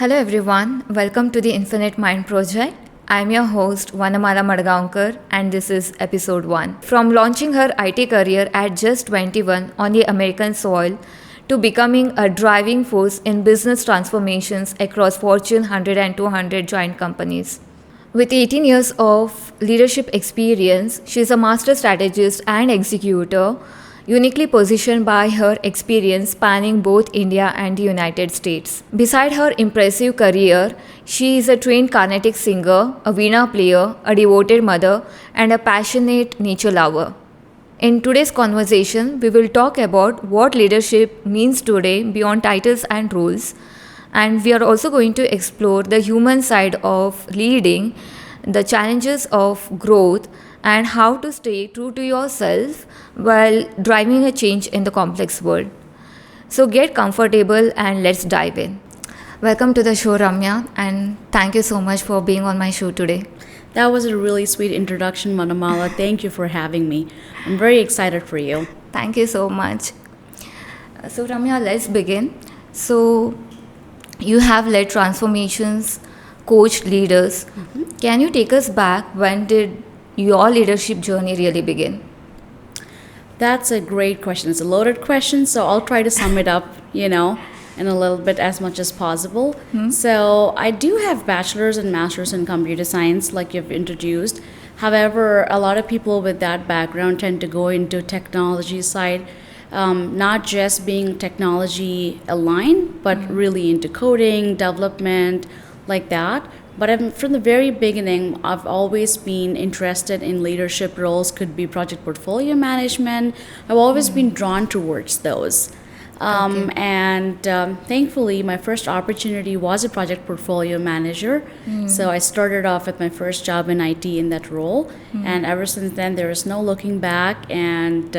Hello everyone, welcome to the Infinite Mind Project. I'm your host Vanamala Madagaonkar and this is episode 1. From launching her IT career at just 21 on the American soil to becoming a driving force in business transformations across Fortune 100 and 200 giant companies. With 18 years of leadership experience, she is a master strategist and executor, uniquely positioned by her experience spanning both India and the United States. Beside her impressive career, she is a trained Carnatic singer, a Veena player, a devoted mother, and a passionate nature lover. In today's conversation, we will talk about what leadership means today beyond titles and roles, and we are also going to explore the human side of leading, the challenges of growth, and how to stay true to yourself while driving a change in the complex world. So get comfortable and let's dive in. Welcome to the show, Ramya, and thank you so much for being on my show today. That was a really sweet introduction, Vanamala. Thank you for having me. I'm very excited for you. Thank you so much. So, Ramya, let's begin. So, you have led transformations, coached leaders. Can you take us back? When did your leadership journey really begin? That's a great question. It's a loaded question, so I'll try to sum it up, in a little bit as much as possible. So I do have bachelor's and master's in computer science, like you've introduced. However, a lot of people with that background tend to go into technology side, not just being technology aligned, but really into coding, development, like that. But from the very beginning, I've always been interested in leadership roles, could be project portfolio management. I've always been drawn towards those. Thankfully, my first opportunity was a project portfolio manager. So I started off with my first job in IT in that role. And ever since then, there is no looking back. And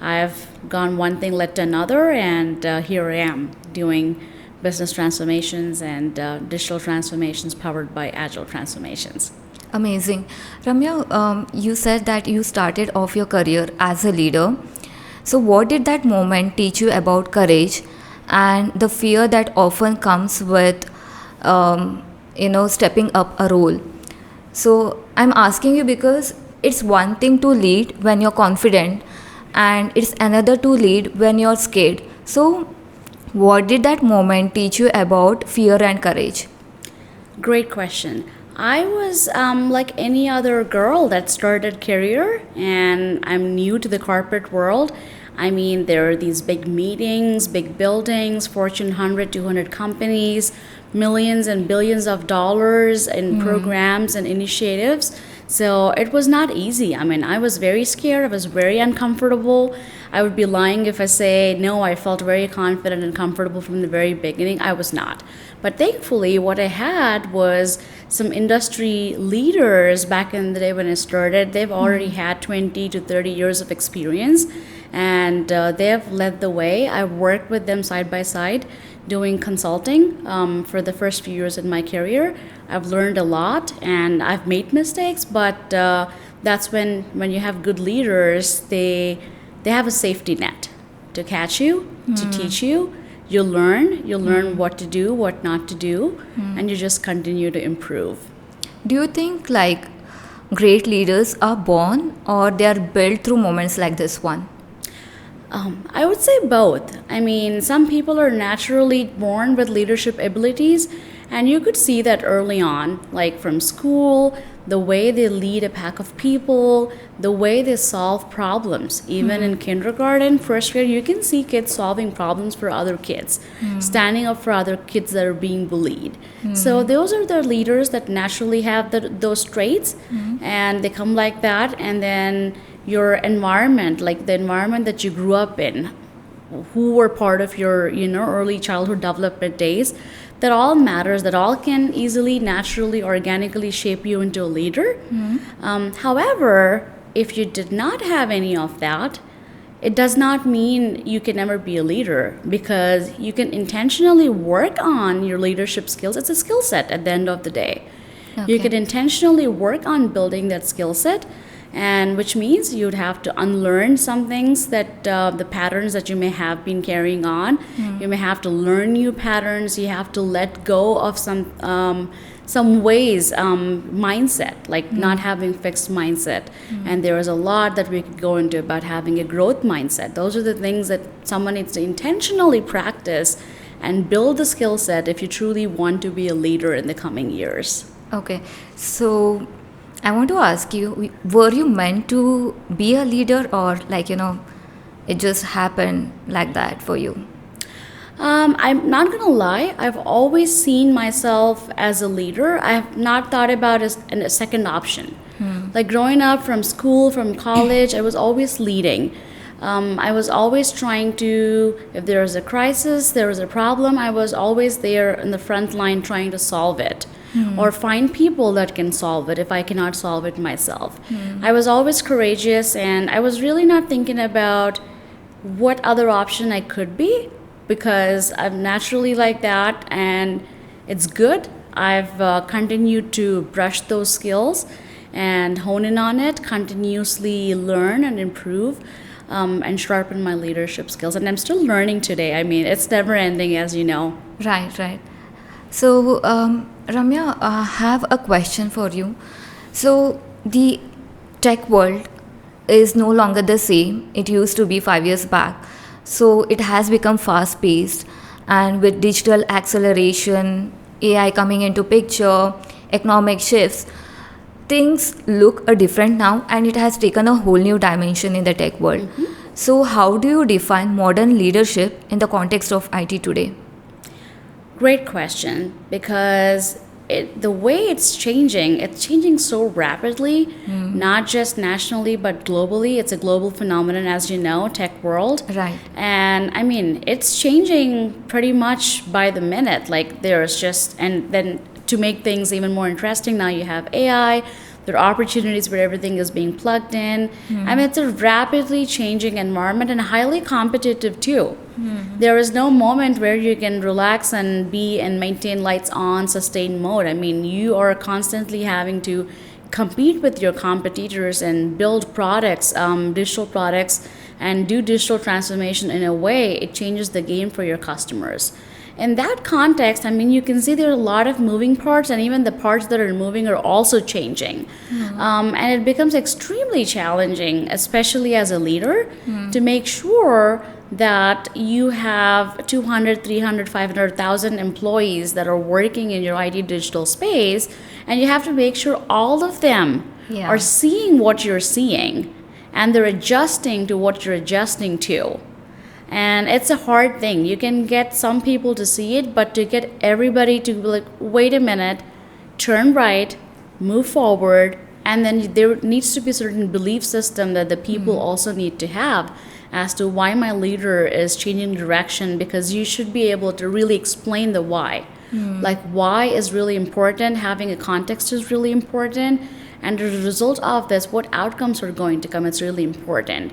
I've gone one thing led to another. And here I am doing business transformations and digital transformations powered by agile transformations. Amazing. Ramya, you said that you started off your career as a leader. So, what did that moment teach you about courage and the fear that often comes with, stepping up a role? So, I'm asking you because it's one thing to lead when you're confident, and it's another to lead when you're scared. So, what did that moment teach you about fear and courage? Great question. I was like any other girl that started career, and I'm new to the corporate world. I mean, there are these big meetings, big buildings, Fortune 100, 200 companies, millions and billions of dollars in programs and initiatives. So it was not easy. I mean, I was very scared. I was very uncomfortable. I would be lying if I say, no, I felt very confident and comfortable from the very beginning. I was not. But thankfully, what I had was some industry leaders back in the day when I started. They've already had 20 to 30 years of experience, and they have led the way. I worked with them side by side doing consulting for the first few years in my career. I've learned a lot and I've made mistakes, but that's when you have good leaders, they have a safety net to catch you, to teach you. You learn what to do, what not to do, and you just continue to improve. Do you think great leaders are born or they are built through moments like this one? I would say both. I mean, some people are naturally born with leadership abilities, and you could see that early on, like from school, the way they lead a pack of people, the way they solve problems. Even in kindergarten, first grade, you can see kids solving problems for other kids, standing up for other kids that are being bullied. So those are the leaders that naturally have those traits, and they come like that. And then your environment, like the environment that you grew up in, who were part of your early childhood development days, that all matters, that all can easily, naturally, organically shape you into a leader. However, if you did not have any of that, it does not mean you can never be a leader, because you can intentionally work on your leadership skills. It's a skill set at the end of the day. You can intentionally work on building that skill set, and which means you'd have to unlearn some things that the patterns that you may have been carrying on. You may have to learn new patterns. You have to let go of some ways, mindset, like not having fixed mindset. And there is a lot that we could go into about having a growth mindset. Those are the things that someone needs to intentionally practice and build the skill set if you truly want to be a leader in the coming years. Okay, so I want to ask you, were you meant to be a leader, or it just happened like that for you? I'm not gonna lie, I've always seen myself as a leader. I have not thought about it as a second option. Like growing up from school, from college, I was always leading. I was always trying to, if there was a crisis, there was a problem, I was always there in the front line trying to solve it. Or find people that can solve it if I cannot solve it myself. I was always courageous, and I was really not thinking about what other option I could be, because I'm naturally like that, and it's good. I've continued to brush those skills and hone in on it, continuously learn and improve, and sharpen my leadership skills. And I'm still learning today. I mean, it's never ending, as you know. Right. So, Ramya, I have a question for you. So, the tech world is no longer the same it used to be 5 years back. So, it has become fast paced, and with digital acceleration, AI coming into picture, economic shifts, things look different now, and it has taken a whole new dimension in the tech world. So, how do you define modern leadership in the context of IT today? Great question, because the way it's changing so rapidly, not just nationally but globally. It's a global phenomenon, as you know, tech world. Right. And I mean, it's changing pretty much by the minute. Like there's just, and then to make things even more interesting, now you have AI. There are opportunities where everything is being plugged in. I mean, it's a rapidly changing environment and highly competitive too. There is no moment where you can relax and be and maintain lights on, sustained mode. I mean, you are constantly having to compete with your competitors and build products, digital products, and do digital transformation in a way it changes the game for your customers. In that context, I mean, you can see there are a lot of moving parts, and even the parts that are moving are also changing. And it becomes extremely challenging, especially as a leader, to make sure that you have 200, 300, 500,000 employees that are working in your IT digital space, and you have to make sure all of them are seeing what you're seeing, and they're adjusting to what you're adjusting to. And it's a hard thing. You can get some people to see it, but to get everybody to be like, wait a minute, turn right, move forward, and then there needs to be a certain belief system that the people also need to have as to why my leader is changing direction, because you should be able to really explain the why. Like why is really important, having a context is really important, and as a result of this, what outcomes are going to come, it's really important.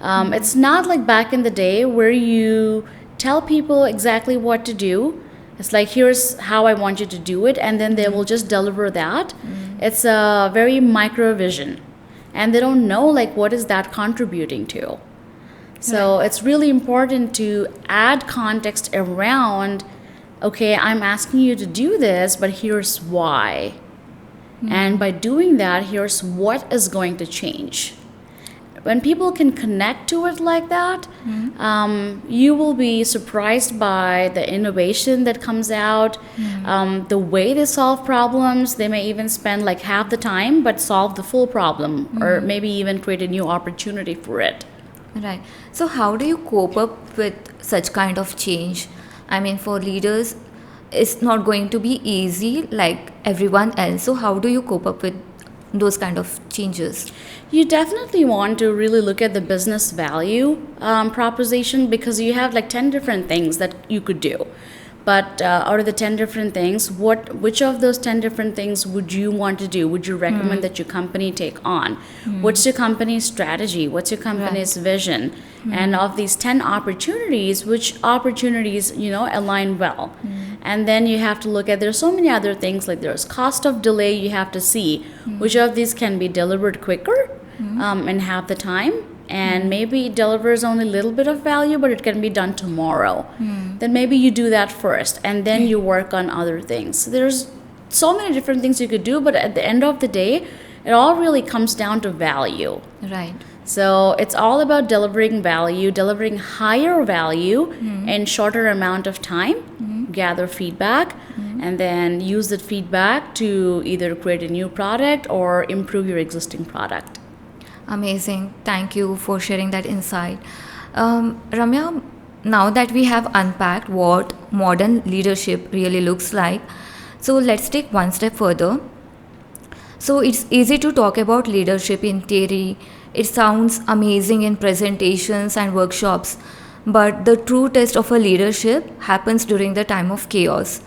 It's not like back in the day where you tell people exactly what to do. It's like, here's how I want you to do it, and then they will just deliver that. It's a very micro vision, and they don't know like what is that contributing to. So it's really important to add context around, okay, I'm asking you to do this, but here's why. And by doing that, here's what is going to change. When people can connect to it like that, you will be surprised by the innovation that comes out, the way they solve problems. They may even spend like half the time but solve the full problem, or maybe even create a new opportunity for it. Right. So how do you cope up with such kind of change? I mean, for leaders, it's not going to be easy like everyone else. So how do you cope up with those kind of changes? You definitely want to really look at the business value proposition, because you have like 10 different things that you could do. But out of the 10 different things, which of those 10 different things would you want to do? Would you recommend that your company take on? What's your company's strategy? What's your company's vision? And of these 10 opportunities, which opportunities, align well? And then you have to look at, there's so many other things, like there's cost of delay. You have to see which of these can be delivered quicker, and have the time, and maybe it delivers only a little bit of value, but it can be done tomorrow, then maybe you do that first and then you work on other things. So there's so many different things you could do, but at the end of the day, it all really comes down to value. Right. So it's all about delivering value, delivering higher value in shorter amount of time, gather feedback, and then use that feedback to either create a new product or improve your existing product. Amazing. Thank you for sharing that insight. Ramya, now that we have unpacked what modern leadership really looks like, so let's take one step further. So it's easy to talk about leadership in theory. It sounds amazing in presentations and workshops, but the true test of a leadership happens during the time of chaos.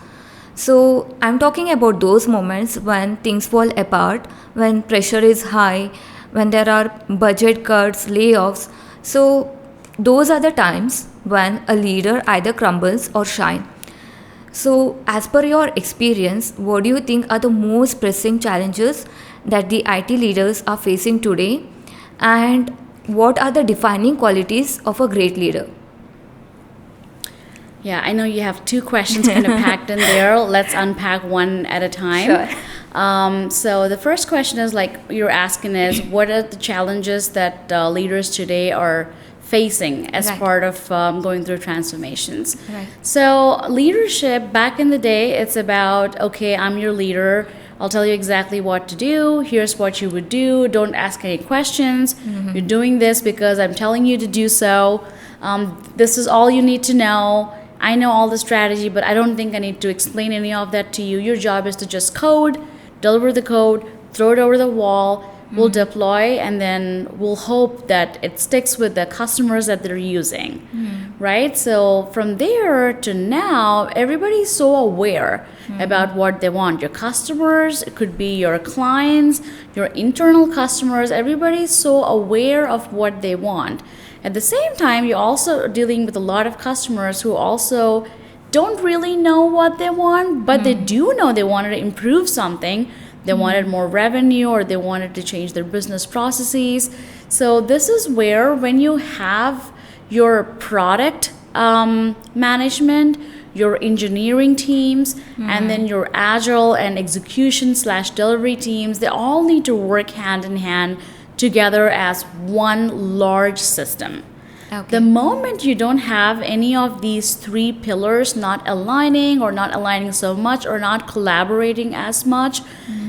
So I'm talking about those moments when things fall apart, when pressure is high, when there are budget cuts, layoffs. So those are the times when a leader either crumbles or shines. So, as per your experience, what do you think are the most pressing challenges that the IT leaders are facing today? And what are the defining qualities of a great leader? Yeah, I know you have two questions kind of packed in there. Let's unpack one at a time. Sure. So the first question is like you're asking is what are the challenges that leaders today are facing as Right. part of going through transformations. Right. So leadership back in the day, it's about, okay, I'm your leader. I'll tell you exactly what to do. Here's what you would do. Don't ask any questions. You're doing this because I'm telling you to do so. This is all you need to know. I know all the strategy, but I don't think I need to explain any of that to you. Your job is to just code, deliver the code, throw it over the wall. We'll deploy, and then we'll hope that it sticks with the customers that they're using, right? So from there to now, everybody's so aware about what they want. Your customers, it could be your clients, your internal customers, everybody's so aware of what they want. At the same time, you're also dealing with a lot of customers who also don't really know what they want, but they do know they wanted to improve something. They wanted more revenue, or they wanted to change their business processes. So this is where when you have your product management, your engineering teams, and then your agile and execution/delivery teams, they all need to work hand in hand together as one large system. Okay. The moment you don't have any of these three pillars not aligning, or not aligning so much, or not collaborating as much,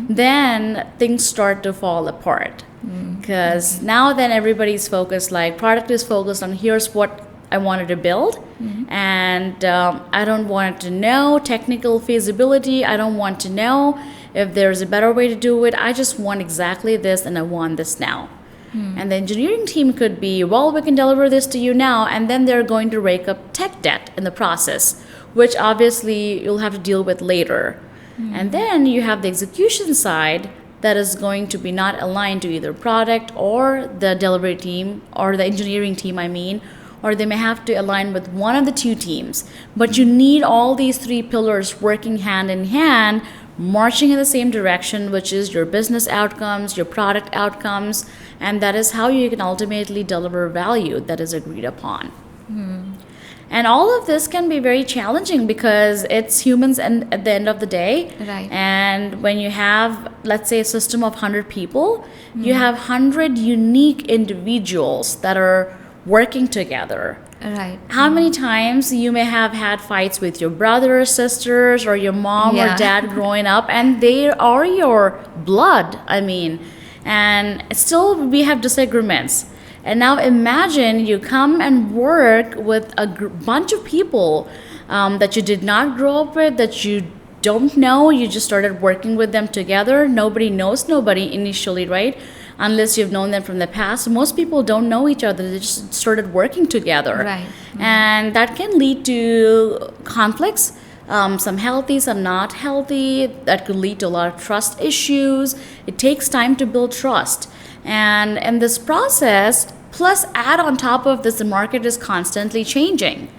then things start to fall apart. Because now then everybody's focused, like product is focused on here's what I wanted to build, and I don't want to know technical feasibility. I don't want to know if there's a better way to do it. I just want exactly this, and I want this now. And the engineering team could be, well, we can deliver this to you now, and then they're going to rake up tech debt in the process, which obviously you'll have to deal with later. And then you have the execution side that is going to be not aligned to either product or the delivery team, or the engineering team, I mean, or they may have to align with one of the two teams. But you need all these three pillars working hand in hand, marching in the same direction, which is your business outcomes, your product outcomes, and that is how you can ultimately deliver value that is agreed upon. And all of this can be very challenging because it's humans, and at the end of the day. Right. And when you have, let's say, a system of 100 people, you have 100 unique individuals that are working together. Right. How many times you may have had fights with your brothers, sisters, or your mom or Yeah. dad growing up, and they are your blood, I mean, and still we have disagreements. And now imagine you come and work with a bunch of people that you did not grow up with, that you don't know, you just started working with them together. Nobody knows nobody initially, right? Unless you've known them from the past. Most people don't know each other. They just started working together. Right. And that can lead to conflicts, some healthy, some not healthy. That could lead to a lot of trust issues. It takes time to build trust. And in this process, plus add on top of this, the market is constantly changing.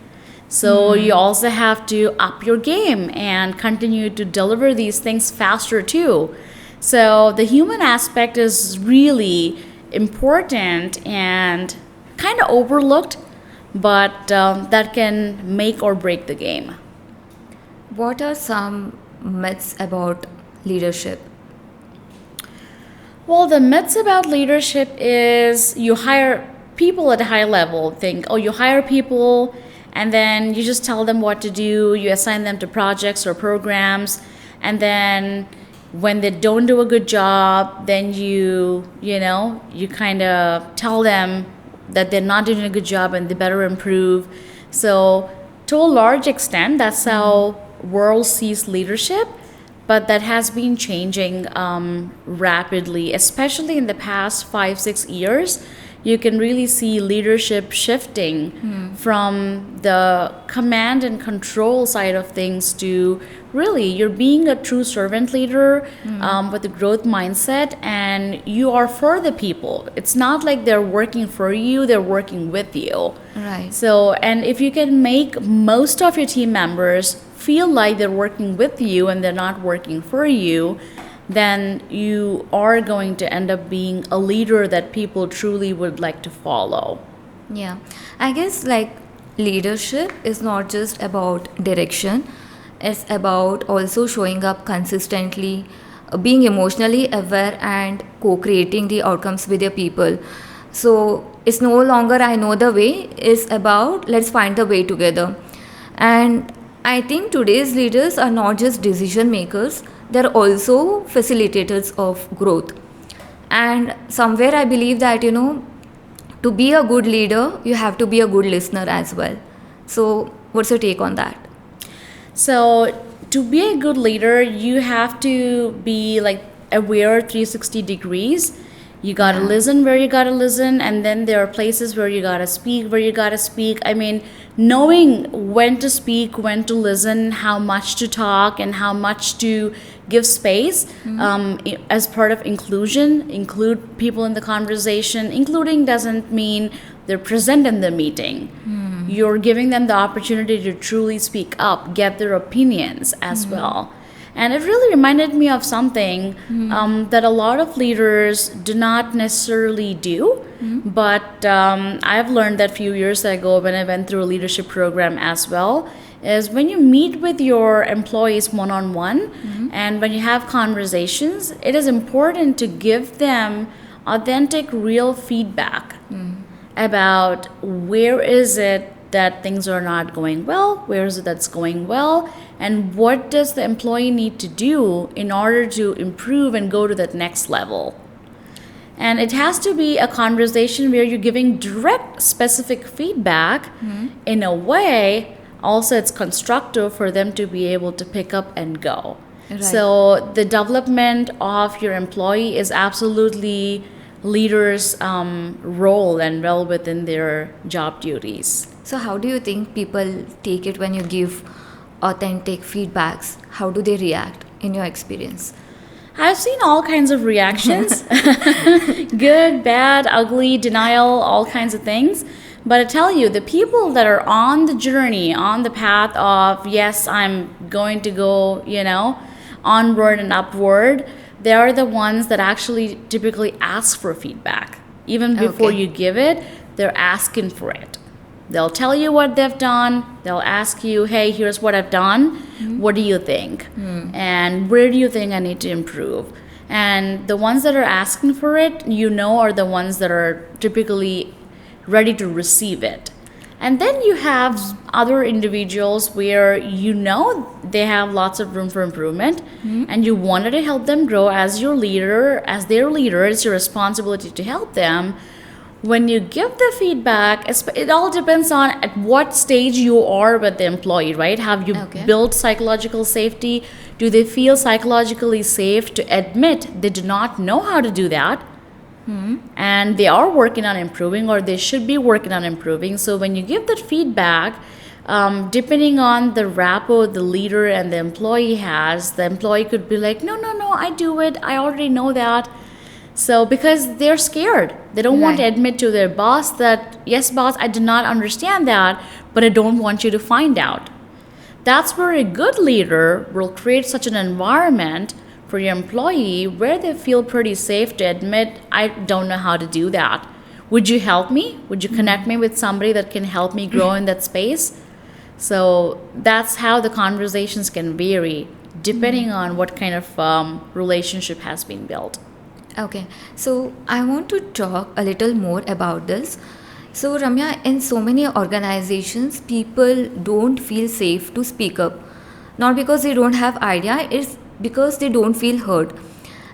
So you also have to up your game and continue to deliver these things faster too. So the human aspect is really important and kind of overlooked, but that can make or break the game. What are some myths about leadership? Well, the myths about leadership is you hire people at a high level. Think, oh, you hire people and then you just tell them what to do, you assign them to projects or programs, and then when they don't do a good job, then you kind of tell them that they're not doing a good job and they better improve. So to a large extent, that's how world sees leadership, but that has been changing rapidly, especially in the past 5-6 years. You can really see leadership shifting from the command and control side of things to really you're being a true servant leader with a growth mindset, and you are for the people. It's not like they're working for you, they're working with you. Right. So, and if you can make most of your team members feel like they're working with you and they're not working for you, then you are going to end up being a leader that people truly would like to follow. Yeah. I guess like leadership is not just about direction, it's about also showing up consistently, being emotionally aware, and co creating the outcomes with your people. So it's no longer I know the way, it's about let's find the way together. And I think today's leaders are not just decision makers, they're also facilitators of growth. And somewhere I believe that, to be a good leader, you have to be a good listener as well. So, what's your take on that? So, to be a good leader, you have to be like aware 360 degrees. You gotta listen where you gotta listen, and then there are places where you gotta speak where you gotta speak. I mean, knowing when to speak, when to listen, how much to talk, and how much to give space as part of inclusion. Include people in the conversation. Including doesn't mean they're present in the meeting. You're giving them the opportunity to truly speak up, get their opinions as well. And it really reminded me of something that a lot of leaders do not necessarily do. But I've learned that a few years ago when I went through a leadership program as well, is when you meet with your employees one-on-one and when you have conversations, it is important to give them authentic, real feedback about where is it that things are not going well, where is it that's going well, and what does the employee need to do in order to improve and go to that next level. And it has to be a conversation where you're giving direct, specific feedback in a way also it's constructive for them to be able to pick up and go. Right. So the development of your employee is absolutely leaders' role and well within their job duties. So, how do you think people take it when you give authentic feedbacks? How do they react in your experience? I've seen all kinds of reactions good, bad, ugly, denial, all kinds of things. But I tell you, the people that are on the journey, on the path of, yes, I'm going to go, onward and upward, they are the ones that actually typically ask for feedback. Even before you give it, they're asking for it. They'll tell you what they've done. They'll ask you, hey, here's what I've done. What do you think? And where do you think I need to improve? And the ones that are asking for it, are the ones that are typically ready to receive it. And then you have other individuals where they have lots of room for improvement and you wanted to help them grow as your leader, as their leader. It's your responsibility to help them. When you give the feedback, it all depends on at what stage you are with the employee, right? Have you built psychological safety? Do they feel psychologically safe to admit they do not know how to do that? And they are working on improving, or they should be working on improving. So when you give that feedback, depending on the rapport the leader and the employee has, the employee could be like, no, I do it. I already know that. So because they're scared, they don't want to admit to their boss that, yes, boss, I did not understand that, but I don't want you to find out. That's where a good leader will create such an environment for your employee where they feel pretty safe to admit, I don't know how to do that. Would you help me? Would you connect me with somebody that can help me grow in that space? So that's how the conversations can vary depending on what kind of relationship has been built. Okay, so I want to talk a little more about this. So, Ramya, in so many organizations, people don't feel safe to speak up. Not because they don't have idea, it's because they don't feel heard.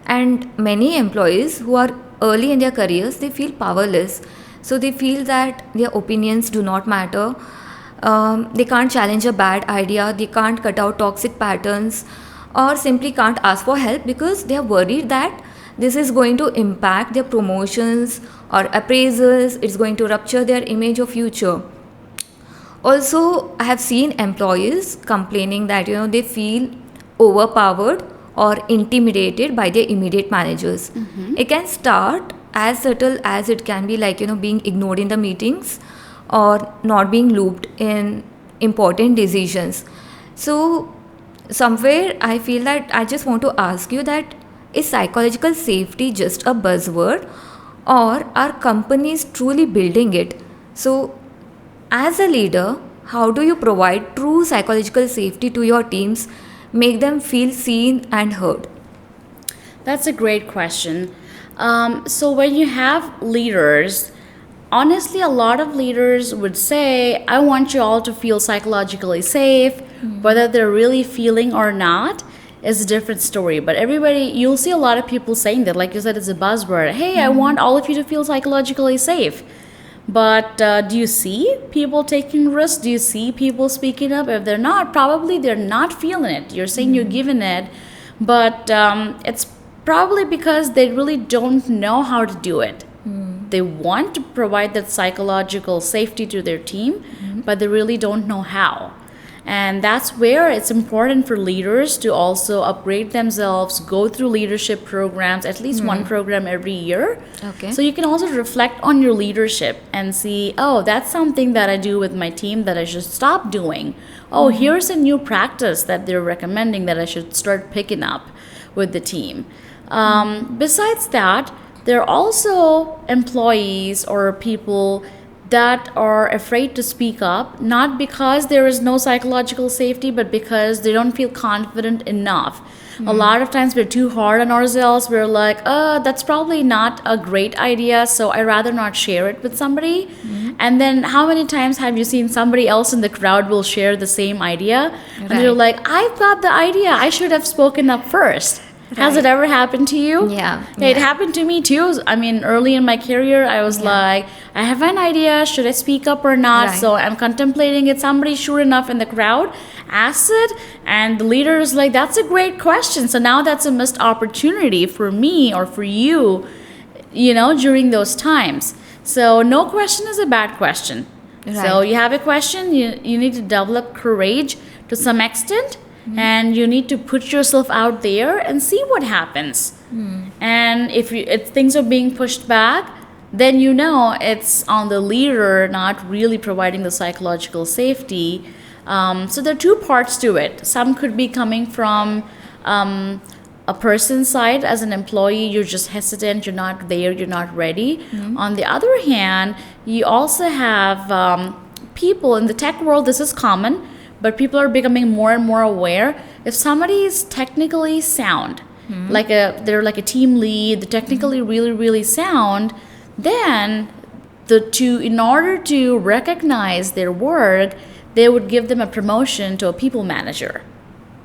And many employees who are early in their careers, they feel powerless. So they feel that their opinions do not matter. They can't challenge a bad idea, they can't cut out toxic patterns, or simply can't ask for help because they are worried that this is going to impact their promotions or appraisals, it's going to rupture their image or future. Also, I have seen employees complaining that they feel overpowered or intimidated by their immediate managers. It can start as subtle as it can be like being ignored in the meetings or not being looped in important decisions. So somewhere I feel that I just want to ask you that is psychological safety just a buzzword or are companies truly building it? So as a leader, how do you provide true psychological safety to your teams, make them feel seen and heard? That's a great question. So when you have leaders, honestly, a lot of leaders would say, I want you all to feel psychologically safe. Whether they're really feeling or not is a different story. But everybody, you'll see a lot of people saying that, like you said, it's a buzzword. Hey, I want all of you to feel psychologically safe. But do you see people taking risks? Do you see people speaking up? If they're not, probably they're not feeling it. You're saying you're giving it, but it's probably because they really don't know how to do it. They want to provide that psychological safety to their team, but they really don't know how. And that's where it's important for leaders to also upgrade themselves, go through leadership programs, at least one program every year. Okay. So you can also reflect on your leadership and see, oh, that's something that I do with my team that I should stop doing. Oh, here's a new practice that they're recommending that I should start picking up with the team. Besides that, there are also employees or people that are afraid to speak up, not because there is no psychological safety, but because they don't feel confident enough. A lot of times we're too hard on ourselves. We're like, that's probably not a great idea, so I'd rather not share it with somebody. And then how many times have you seen somebody else in the crowd will share the same idea? And they're like, I've got the idea. I should have spoken up first. Has it ever happened to you? Yeah. It happened to me too. I mean, early in my career, I was like, I have an idea. Should I speak up or not? Right. So I'm contemplating it. Somebody, sure enough, in the crowd asks it. And the leader is like, that's a great question. So now that's a missed opportunity for me or for you, during those times. So no question is a bad question. Right. So you have a question, you need to develop courage to some extent. And you need to put yourself out there and see what happens. And if things are being pushed back, then it's on the leader not really providing the psychological safety. So there are two parts to it. Some could be coming from a person's side. As an employee, you're just hesitant, you're not there, you're not ready. On the other hand, you also have people in the tech world. This is common, but people are becoming more and more aware. If somebody is technically sound, they're like a team lead, they're technically really, really sound, then in order to recognize their work, they would give them a promotion to a people manager.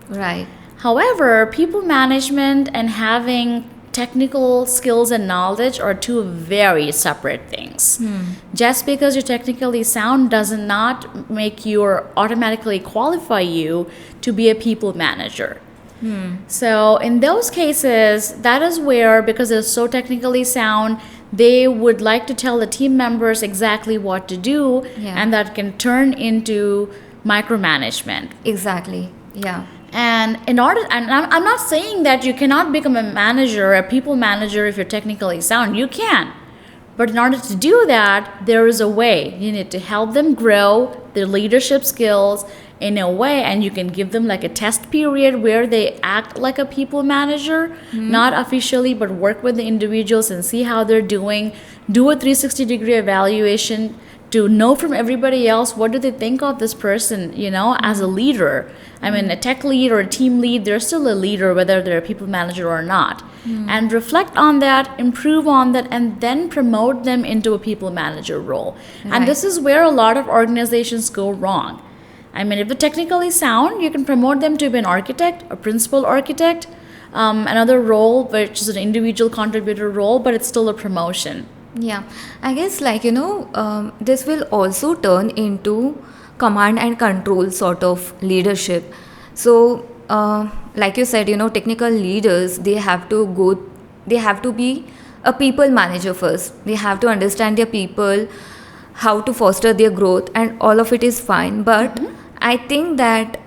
Right. However, people management and having technical skills and knowledge are two very separate things. Just because you're technically sound does not make you or automatically qualify you to be a people manager. So in those cases, that is where, because they're so technically sound, they would like to tell the team members exactly what to do, and that can turn into micromanagement. Exactly. Yeah. And I'm not saying that you cannot become a manager, a people manager, if you're technically sound. You can. But in order to do that, there is a way. You need to help them grow their leadership skills in a way, and you can give them like a test period where they act like a people manager, not officially, but work with the individuals and see how they're doing, do a 360-degree evaluation to know from everybody else what do they think of this person, as a leader. I mean, a tech lead or a team lead, they're still a leader whether they're a people manager or not. And reflect on that, improve on that, and then promote them into a people manager role. Right. And this is where a lot of organizations go wrong. I mean, if they're technically sound, you can promote them to be an architect, a principal architect, another role which is an individual contributor role, but it's still a promotion. Yeah, I guess this will also turn into command and control sort of leadership. So, like you said, technical leaders, they have to be a people manager first. They have to understand their people, how to foster their growth, and all of it is fine. But I think that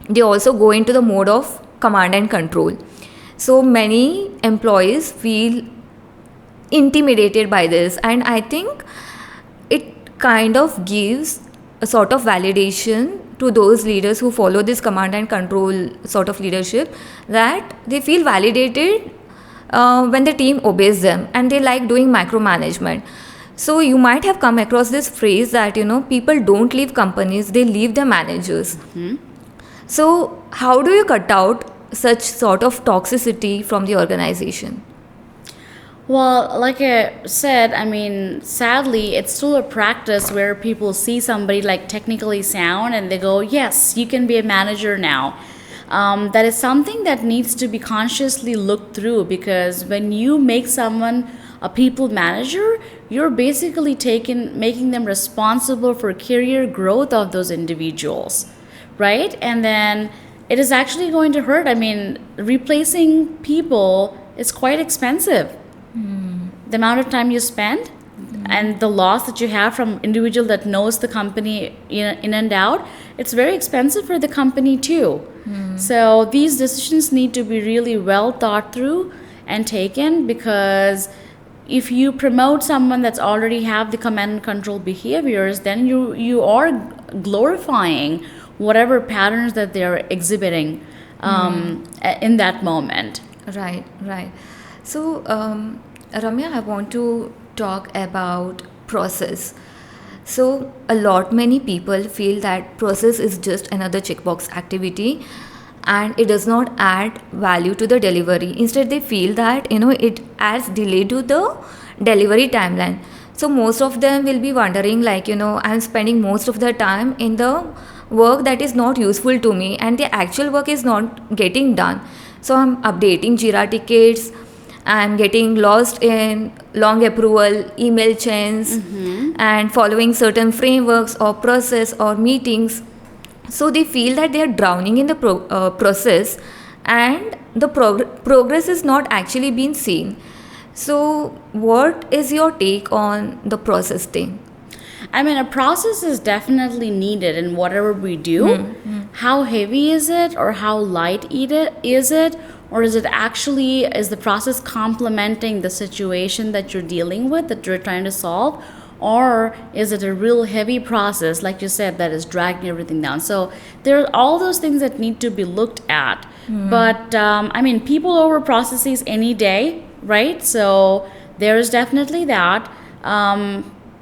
they also go into the mode of command and control. So many employees feel intimidated by this, and I think it kind of gives a sort of validation to those leaders who follow this command and control sort of leadership, that they feel validated when the team obeys them, and they like doing micromanagement. So you might have come across this phrase that people don't leave companies, they leave their managers. So how do you cut out such sort of toxicity from the organization? Well, like I said, I mean, sadly, it's still a practice where people see somebody like technically sound and they go, yes, you can be a manager now. That is something that needs to be consciously looked through, because when you make someone a people manager, you're basically making them responsible for career growth of those individuals, right? And then it is actually going to hurt. I mean, replacing people is quite expensive. The amount of time you spend and the loss that you have from individual that knows the company in and out, it's very expensive for the company too. So these decisions need to be really well thought through and taken, because if you promote someone that's already have the command and control behaviors, then you are glorifying whatever patterns that they're exhibiting in that moment. Right. So, Ramya, I want to talk about process. So, many people feel that process is just another checkbox activity and it does not add value to the delivery. Instead, they feel that, it adds delay to the delivery timeline. So, most of them will be wondering, I'm spending most of the time in the work that is not useful to me and the actual work is not getting done. So, I'm updating Jira tickets, I'm getting lost in long approval email chains and following certain frameworks or process or meetings. So they feel that they are drowning in the process and the progress is not actually being seen. So what is your take on the process thing? I mean, a process is definitely needed in whatever we do. How heavy is it, or how light is it? Or is the process complementing the situation that you're dealing with, that you're trying to solve? Or is it a real heavy process, like you said, that is dragging everything down? So there are all those things that need to be looked at. But I mean, people over processes any day, right? So there is definitely that.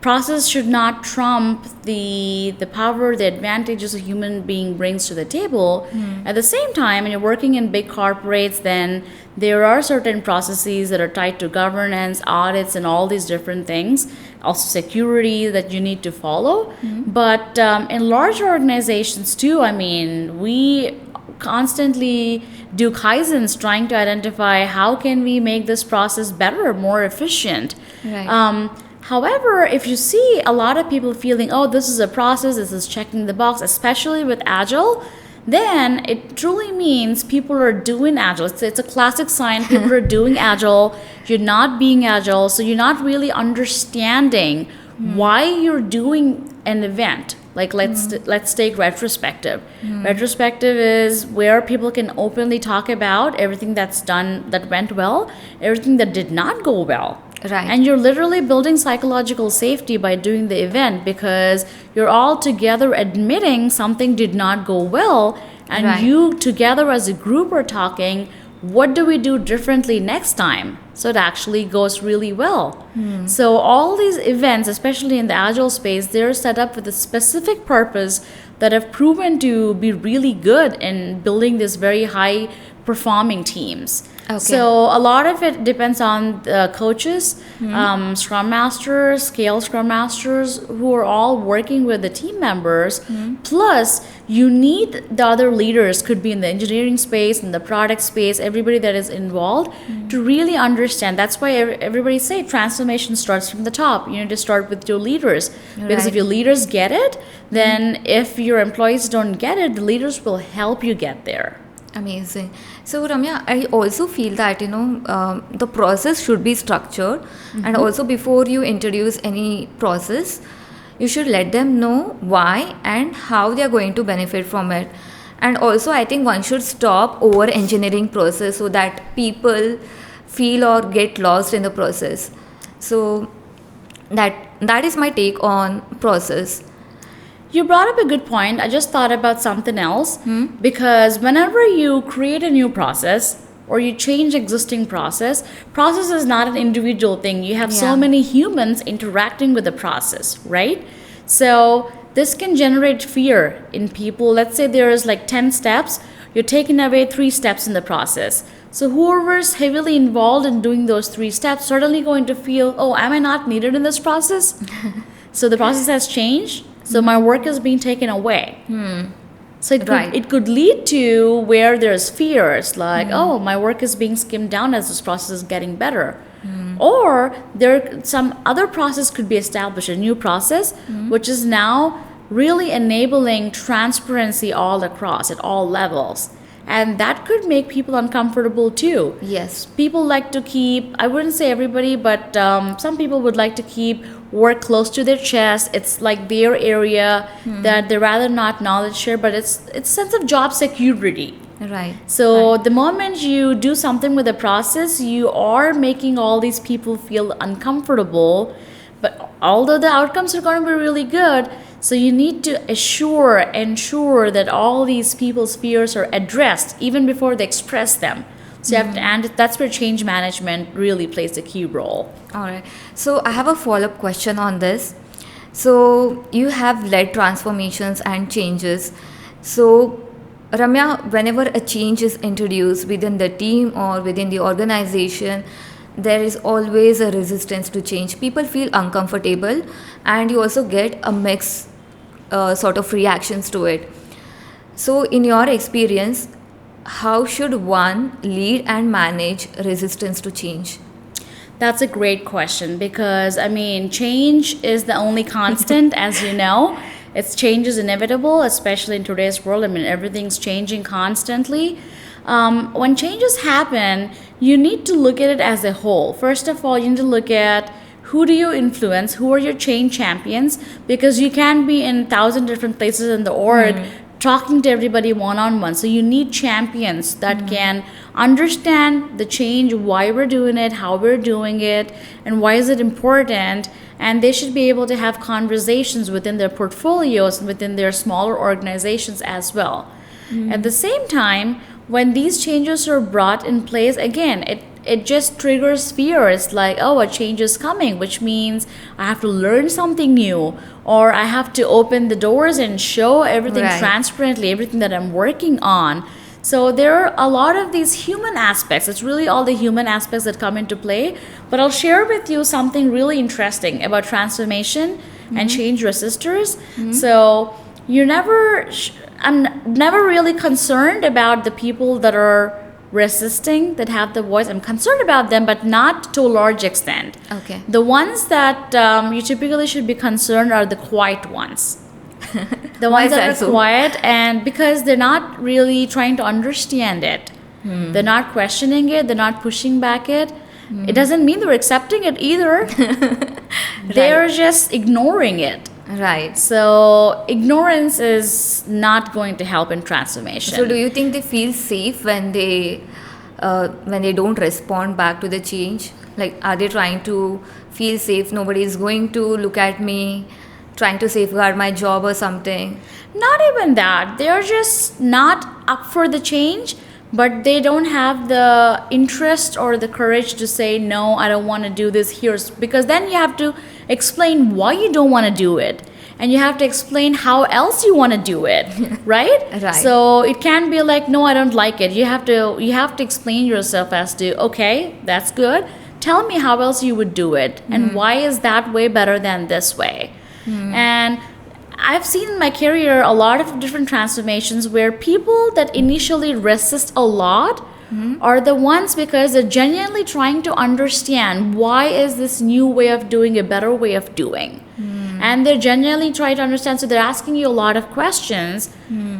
Process should not trump the power, the advantages a human being brings to the table. At the same time, when you're working in big corporates, then there are certain processes that are tied to governance, audits, and all these different things. Also security that you need to follow. But in large organizations too, I mean, we constantly do kaizens trying to identify how can we make this process better, more efficient. Right. However, if you see a lot of people feeling, oh, this is a process, this is checking the box, especially with Agile, then it truly means people are doing Agile. It's a classic sign people are doing Agile. You're not being Agile, so you're not really understanding why you're doing an event. Like let's take retrospective. Retrospective is where people can openly talk about everything that's done that went well, everything that did not go well. Right. And you're literally building psychological safety by doing the event because you're all together admitting something did not go well, and Right. you together as a group are talking, what do we do differently next time so it actually goes really well. So all these events, especially in the agile space, they're set up with a specific purpose that have proven to be really good in building these very high performing teams. Okay. So a lot of it depends on the coaches, scrum masters, scale scrum masters, who are all working with the team members. Plus, you need the other leaders, could be in the engineering space, in the product space, everybody that is involved to really understand. That's why everybody say transformation starts from the top. You need to start with your leaders, because if Right. your leaders get it, then if your employees don't get it, the leaders will help you get there. Amazing. So, Ramya, I also feel that, the process should be structured. And also, before you introduce any process, you should let them know why and how they are going to benefit from it. And also, I think one should stop over engineering process so that people feel or get lost in the process. So, that is my take on process. You brought up a good point. I just thought about something else because whenever you create a new process or you change existing process is not an individual thing. You have so Yeah. many humans interacting with the process, right? So this can generate fear in people. Let's say there is like 10 steps, you're taking away 3 steps in the process. So whoever's heavily involved in doing those 3 steps suddenly going to feel, oh, am I not needed in this process? So the process has changed. So my work is being taken away. So Right. it could lead to where there's fears like, oh, my work is being skimmed down as this process is getting better. Or there some other process could be established, a new process, which is now really enabling transparency all across at all levels. And that could make people uncomfortable too. Yes. People like to keep, I wouldn't say everybody, but some people would like to keep work close to their chest. It's like their area that they rather not knowledge share, but it's sense of job security. Right. So the moment you do something with the process, you are making all these people feel uncomfortable. But although the outcomes are going to be really good, so you need to ensure that all these people's fears are addressed even before they express them. So you have to, and that's where change management really plays a key role. All right. So I have a follow-up question on this. So you have led transformations and changes. So Ramya, whenever a change is introduced within the team or within the organization, there is always a resistance to change. People feel uncomfortable, and you also get a mix sort of reactions to it. So in your experience, how should one lead and manage resistance to change? That's a great question because I mean, change is the only constant, as you know. Change is inevitable, especially in today's world. I mean, everything's changing constantly. When changes happen, you need to look at it as a whole. First of all, you need to look at who do you influence, who are your change champions, because you can be in 1,000 different places in the org talking to everybody one-on-one. So you need champions that can understand the change, why we're doing it, how we're doing it, and why is it important. And they should be able to have conversations within their portfolios and within their smaller organizations as well. At the same time, when these changes are brought in place, again, it just triggers fear. It's like, oh, a change is coming, which means I have to learn something new, or I have to open the doors and show everything Right. transparently, everything that I'm working on. So there are a lot of these human aspects. It's really all the human aspects that come into play. But I'll share with you something really interesting about transformation and change resistors. So I'm never really concerned about the people that are resisting, that have the voice. I'm concerned about them, but not to a large extent. Okay. The ones that you typically should be concerned are the quiet ones. The Why ones is that that are so? quiet, and because they're not really trying to understand it. They're not questioning it, they're not pushing back it. It doesn't mean they're accepting it either. They're just ignoring it. Right. So ignorance is not going to help in transformation. So do you think they feel safe when they when they don't respond back to the change? Like, are they trying to feel safe? Nobody is going to look at me, trying to safeguard my job or something? Not even that. They're just not up for the change, but they don't have the interest or the courage to say, no, I don't want to do this here. Because then you have to explain why you don't want to do it. And you have to explain how else you want to do it, right? Right. So it can't be like, no, I don't like it. You have to explain yourself as to, okay, that's good. Tell me how else you would do it, and why is that way better than this way? And I've seen in my career a lot of different transformations where people that initially resist a lot are the ones because they're genuinely trying to understand why is this new way of doing a better way of doing. And they're genuinely trying to understand, so they're asking you a lot of questions.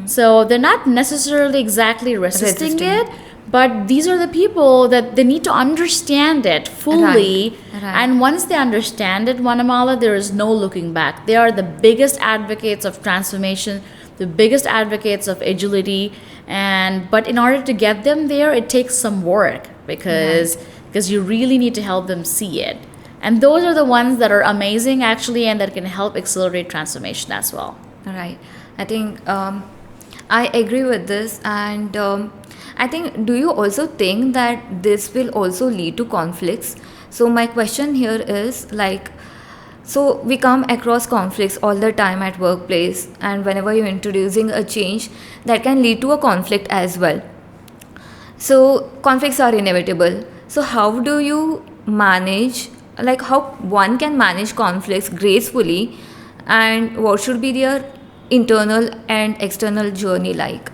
So they're not necessarily exactly resisting it, but these are the people that they need to understand it fully. Right. And once they understand it, Vanamala, there is no looking back. They are the biggest advocates of transformation, the biggest advocates of agility. But in order to get them there, it takes some work because you really need to help them see it. And those are the ones that are amazing actually, and that can help accelerate transformation as well. Right. I think I agree with this, and I think, do you also think that this will also lead to conflicts? So my question here is like, so we come across conflicts all the time at workplace, and whenever you're introducing a change, that can lead to a conflict as well. So conflicts are inevitable. So how do you manage, like how one can manage conflicts gracefully, and what should be their internal and external journey like?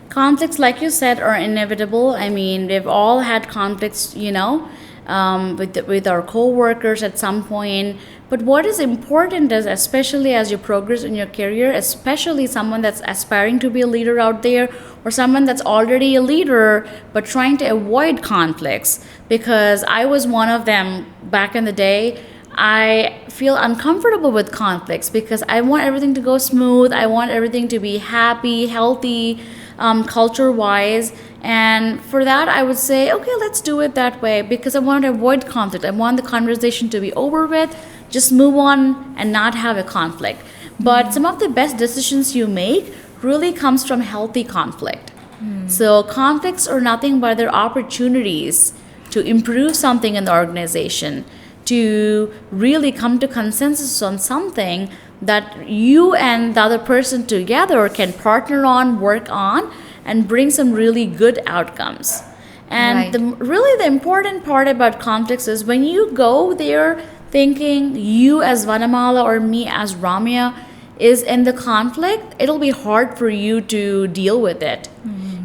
Conflicts, like you said, are inevitable. I mean, we've all had conflicts, with our co-workers at some point. But what is important is, especially as you progress in your career, especially someone that's aspiring to be a leader out there, or someone that's already a leader but trying to avoid conflicts, because I was one of them back in the day. I feel uncomfortable with conflicts because I want everything to go smooth. I want everything to be happy, healthy, culture-wise. And for that, I would say, okay, let's do it that way because I want to avoid conflict. I want the conversation to be over with, just move on and not have a conflict. But some of the best decisions you make really comes from healthy conflict. So conflicts are nothing but their opportunities to improve something in the organization, to really come to consensus on something that you and the other person together can partner on, work on, and bring some really good outcomes. And Right. the important part about conflicts is when you go there thinking you as Vanamala or me as Ramya is in the conflict, it'll be hard for you to deal with it.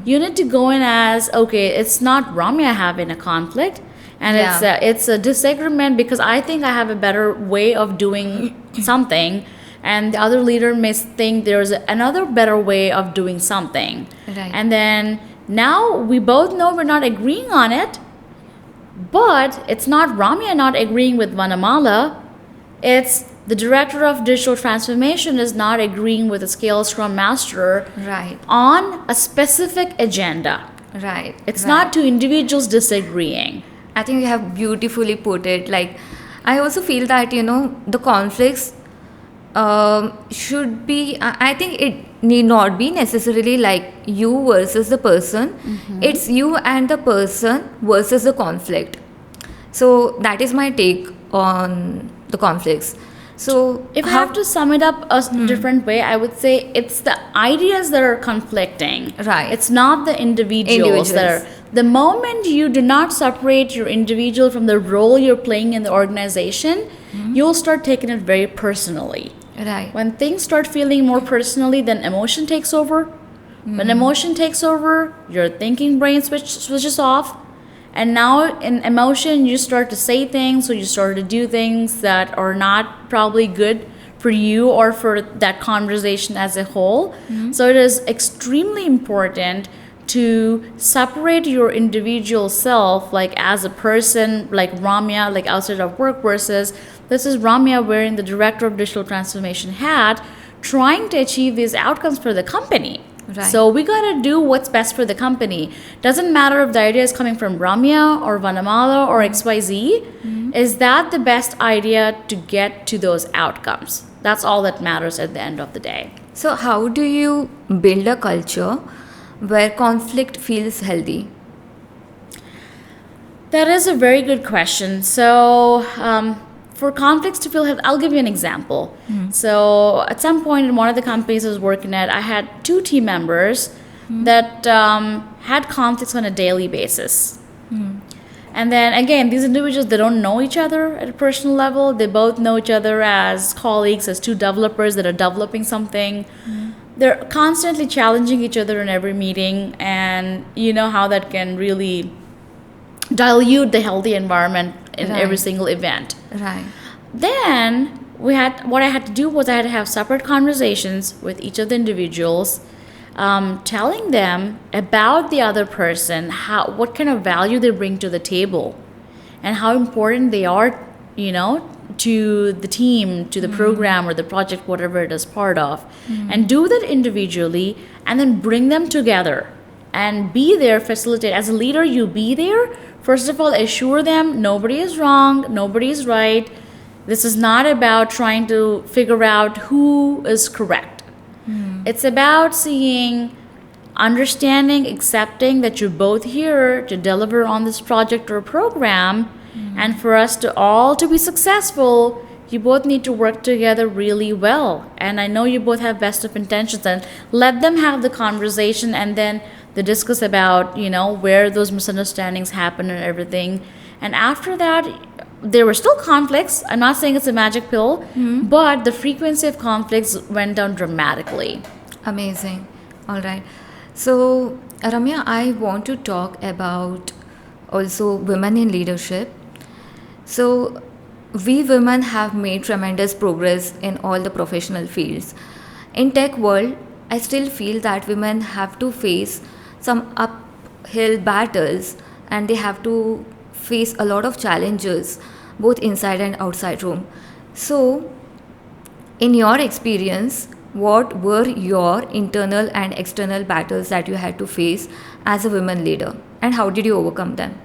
You need to go in as, okay, it's not Ramya having a conflict, and Yeah. it's a disagreement because I think I have a better way of doing something, and the other leader may think there's another better way of doing something. Right. And then now we both know we're not agreeing on it, but it's not Ramya not agreeing with Vanamala. It's the director of digital transformation is not agreeing with the Scale Scrum Master Right. on a specific agenda. Right. It's right. not two individuals disagreeing. I think you have beautifully put it. Like, I also feel that, the conflicts should be, I think it need not be necessarily like you versus the person. It's you and the person versus the conflict. So that is my take on the conflicts. So If I have to sum it up a different way, I would say it's the ideas that are conflicting. Right. It's not the individuals that are. The moment you do not separate your individual from the role you're playing in the organization, you'll start taking it very personally. Right. When things start feeling more personally, then emotion takes over. When emotion takes over, your thinking brain switches off. And now in emotion, you start to say things, or you start to do things that are not probably good for you or for that conversation as a whole. So it is extremely important to separate your individual self, like as a person, like Ramya, like outside of work, versus this is Ramya wearing the director of digital transformation hat, trying to achieve these outcomes for the company. Right. So we got to do what's best for the company. Doesn't matter if the idea is coming from Ramya or Vanamala or XYZ. Is that the best idea to get to those outcomes? That's all that matters at the end of the day. So, how do you build a culture where conflict feels healthy? That is a very good question. So, for conflicts to feel healthy, I'll give you an example. So, at some point in one of the companies I was working at, I had two team members that had conflicts on a daily basis. And then again, these individuals, they don't know each other at a personal level. They both know each other as colleagues, as two developers that are developing something. They're constantly challenging each other in every meeting, and you know how that can really dilute the healthy environment in every Right. single event. Right. Then what I had to do was I had to have separate conversations with each of the individuals, telling them about the other person, what kind of value they bring to the table, and how important they are, to the team, to the program or the project, whatever it is part of, and do that individually, and then bring them together and be there, facilitate. As a leader, you be there. First of all, assure them nobody is wrong, nobody is right. This is not about trying to figure out who is correct. It's about seeing, understanding, accepting that you're both here to deliver on this project or program. And for us to all to be successful, you both need to work together really well. And I know you both have best of intentions, and let them have the conversation, and then they discuss about, where those misunderstandings happen and everything. And after that, there were still conflicts. I'm not saying it's a magic pill, but the frequency of conflicts went down dramatically. Amazing. All right. So, Ramya, I want to talk about also women in leadership. So, we women have made tremendous progress in all the professional fields. In tech world, I still feel that women have to face some uphill battles, and they have to face a lot of challenges both inside and outside room. So, in your experience, what were your internal and external battles that you had to face as a women leader, and how did you overcome them?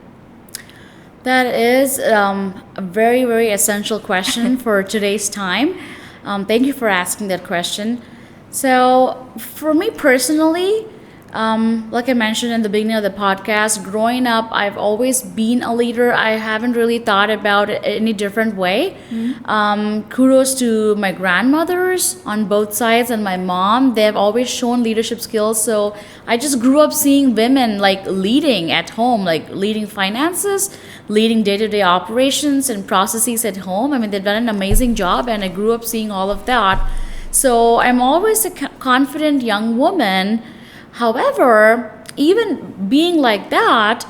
That is a very, very essential question for today's time. Thank you for asking that question. So, for me personally, like I mentioned in the beginning of the podcast, growing up, I've always been a leader. I haven't really thought about it any different way. Kudos to my grandmothers on both sides and my mom. They've always shown leadership skills. So I just grew up seeing women like leading at home, like leading finances, leading day-to-day operations and processes at home. I mean, they've done an amazing job, and I grew up seeing all of that. So I'm always a confident young woman. However, even being like that,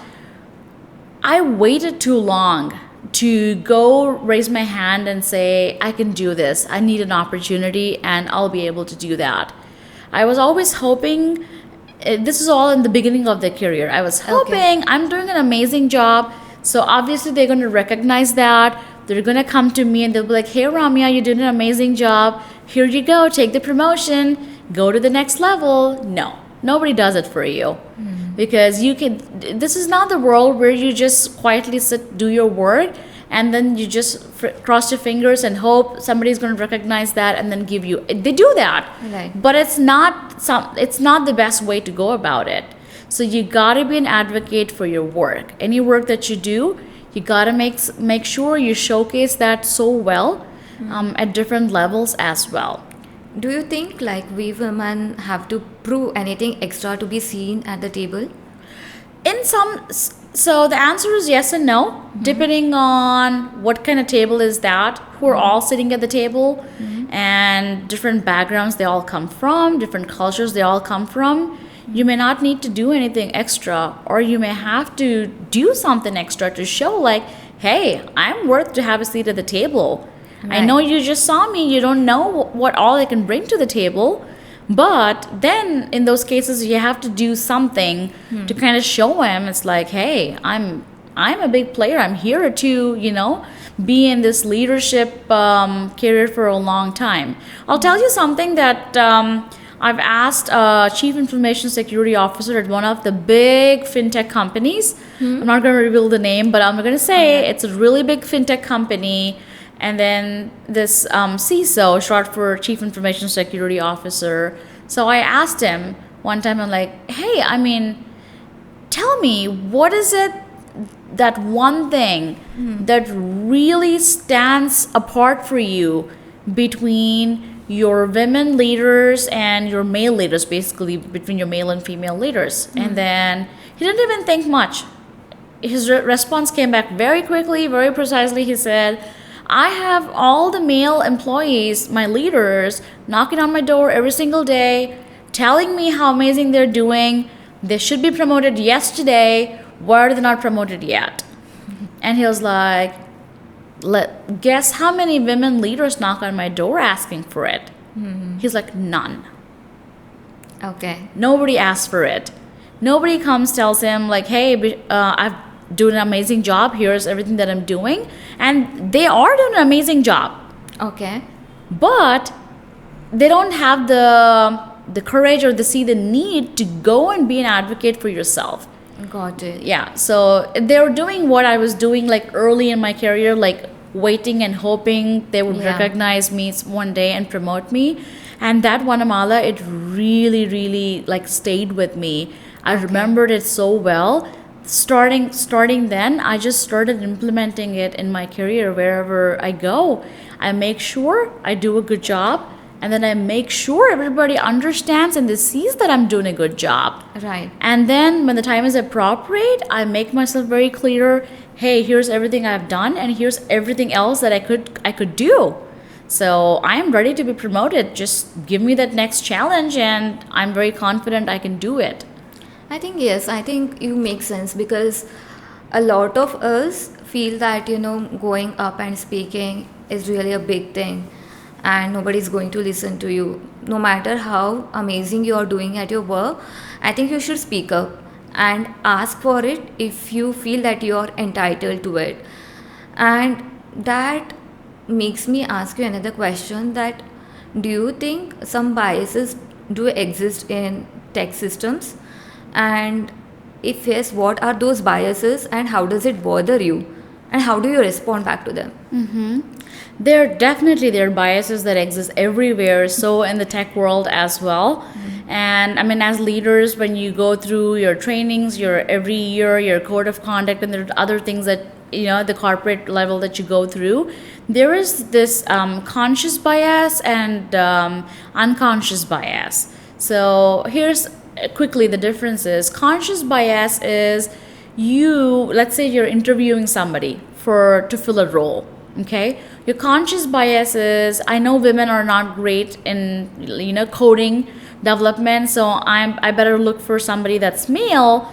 I waited too long to go raise my hand and say, I can do this. I need an opportunity and I'll be able to do that. I was always hoping, this is all in the beginning of the career. I was hoping I'm doing an amazing job. So obviously they're going to recognize that. They're going to come to me and they'll be like, hey, Ramya, you did an amazing job. Here you go. Take the promotion. Go to the next level. No. Nobody does it for you, because this is not the world where you just quietly sit, do your work, and then you just cross your fingers and hope somebody's going to recognize that and then give you. They do that, Right. but it's not the best way to go about it. So you got to be an advocate for your work. Any work that you do, you got to make sure you showcase that so well at different levels as well. Do you think like we women have to prove anything extra to be seen at the table? So the answer is yes and no, depending on what kind of table is that, who are all sitting at the table, and different backgrounds they all come from, different cultures they all come from. You may not need to do anything extra, or you may have to do something extra to show like, hey, I'm worth to have a seat at the table. I know you just saw me, you don't know what all I can bring to the table. But then in those cases, you have to do something to kind of show him. It's like, hey, I'm a big player. I'm here to, be in this leadership career for a long time. I'll tell you something that I've asked a chief information security officer at one of the big fintech companies. I'm not going to reveal the name, but I'm going to say it's a really big fintech company. And then this CISO, short for Chief Information Security Officer. So I asked him one time, I'm like, hey, I mean, tell me, what is it, that one thing that really stands apart for you between your women leaders and your male leaders, basically between your male and female leaders? And then he didn't even think much. His response came back very quickly, very precisely. He said, I have all the male employees, my leaders, knocking on my door every single day, telling me how amazing they're doing. They should be promoted yesterday. Why are they not promoted yet? And he was like, guess how many women leaders knock on my door asking for it? He's like, none. Okay. Nobody asks for it. Nobody comes, tells him like, hey, I've doing an amazing job. Here's everything that I'm doing. And they are doing an amazing job. Okay. But they don't have the courage or see the need to go and be an advocate for yourself. Got it. Yeah. So they were doing what I was doing like early in my career, like waiting and hoping they would recognize me one day and promote me. And that Vanamala, it really, really like stayed with me. I remembered it so well. Starting then, I just started implementing it in my career wherever I go. I make sure I do a good job, and then I make sure everybody understands and they sees that I'm doing a good job. Right. And then when the time is appropriate, I make myself very clear, hey, here's everything I've done and here's everything else that I could do. So I am ready to be promoted. Just give me that next challenge and I'm very confident I can do it. I think yes, I think you make sense, because a lot of us feel that, going up and speaking is really a big thing and nobody's going to listen to you. No matter how amazing you are doing at your work, I think you should speak up and ask for it if you feel that you are entitled to it. And that makes me ask you another question, that do you think some biases do exist in tech systems? And if yes, what are those biases and how does it bother you? And how do you respond back to them? There are biases that exist everywhere, so in the tech world as well. And I mean, as leaders, when you go through your trainings, every year, your code of conduct, and there are other things that, the corporate level that you go through, there is this conscious bias and unconscious bias. So here's quickly the difference is, conscious bias is let's say you're interviewing somebody to fill a role. Okay, your conscious bias is, I know women are not great in coding development, so I better look for somebody that's male,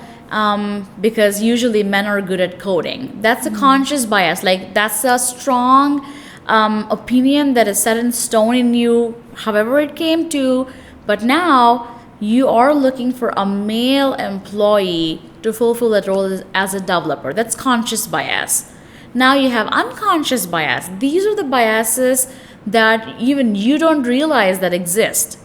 because usually men are good at coding. That's a conscious bias. Like, that's a strong opinion that is set in stone in you, however it came to. But now you are looking for a male employee to fulfill that role as a developer. That's conscious bias. Now you have unconscious bias. These are the biases that even you don't realize that exist.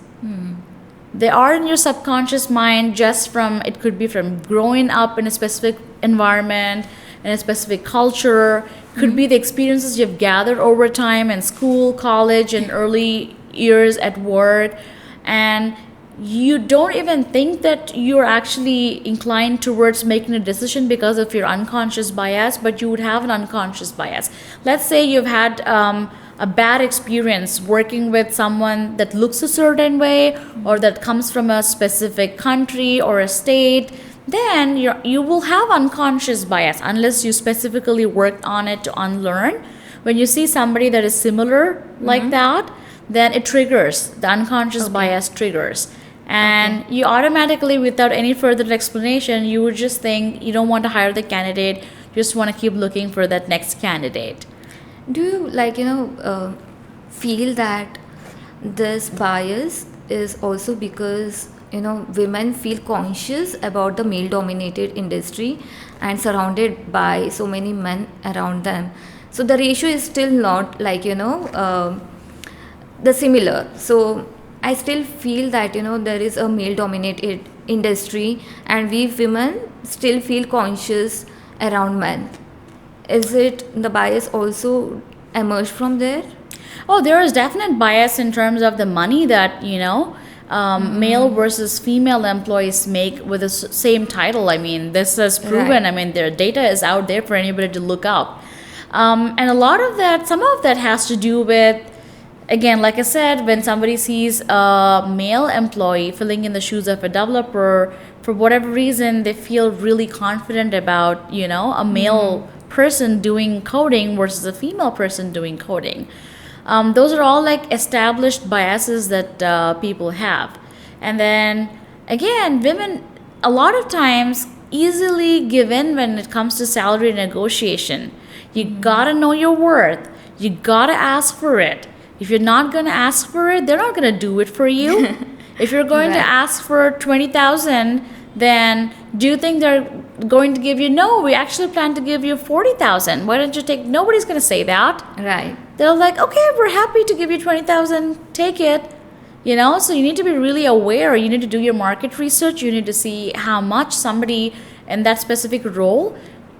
They are in your subconscious mind, it could be from growing up in a specific environment, in a specific culture. Could be the experiences you've gathered over time in school, college, and early years at work. And you don't even think that you're actually inclined towards making a decision because of your unconscious bias, but you would have an unconscious bias. Let's say you've had a bad experience working with someone that looks a certain way, or that comes from a specific country or a state. Then you will have unconscious bias unless you specifically worked on it to unlearn. When you see somebody that is similar like that, then it triggers, the unconscious bias triggers. And you automatically, without any further explanation, you would just think you don't want to hire the candidate, you just want to keep looking for that next candidate. Do you feel that this bias is also because women feel conscious about the male dominated industry and surrounded by so many men around them, so the ratio is still not the similar? So I still feel that, there is a male dominated industry and we women still feel conscious around men. Is it the bias also emerged from there? Oh, there is definite bias in terms of the money that, male versus female employees make with the same title. I mean, this is proven. Right. I mean, their data is out there for anybody to look up. And a lot of that, some of that has to do with, again, like I said, when somebody sees a male employee filling in the shoes of a developer, for whatever reason, they feel really confident about, a male person doing coding versus a female person doing coding. Those are all like established biases that people have. And then again, women a lot of times easily give in when it comes to salary negotiation. You gotta know your worth. You gotta ask for it. If you're not gonna ask for it, they're not gonna do it for you. If you're going to Right. ask for 20,000, then do you think they're going to give you? No, we actually plan to give you 40,000. Why don't you take? Nobody's gonna say that. Right. They're like, okay, we're happy to give you 20,000, take it. So you need to be really aware. You need to do your market research. You need to see how much somebody in that specific role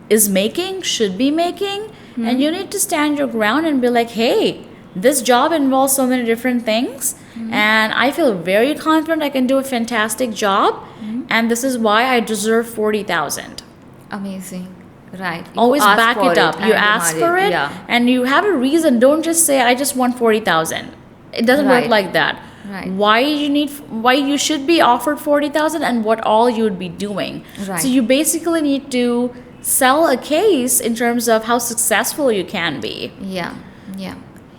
is making, should be making. And you need to stand your ground and be like, hey, this job involves so many different things. And I feel very confident I can do a fantastic job. And this is why I deserve 40,000. Amazing. Right. You Always ask back for it up. You and ask demand for it, Yeah. and you have a reason. Don't just say, I just want 40,000. It doesn't work Right. like that. Right. Why you should be offered 40,000 and what all you would be doing. Right. So you basically need to sell a case in terms of how successful you can be. Yeah, yeah,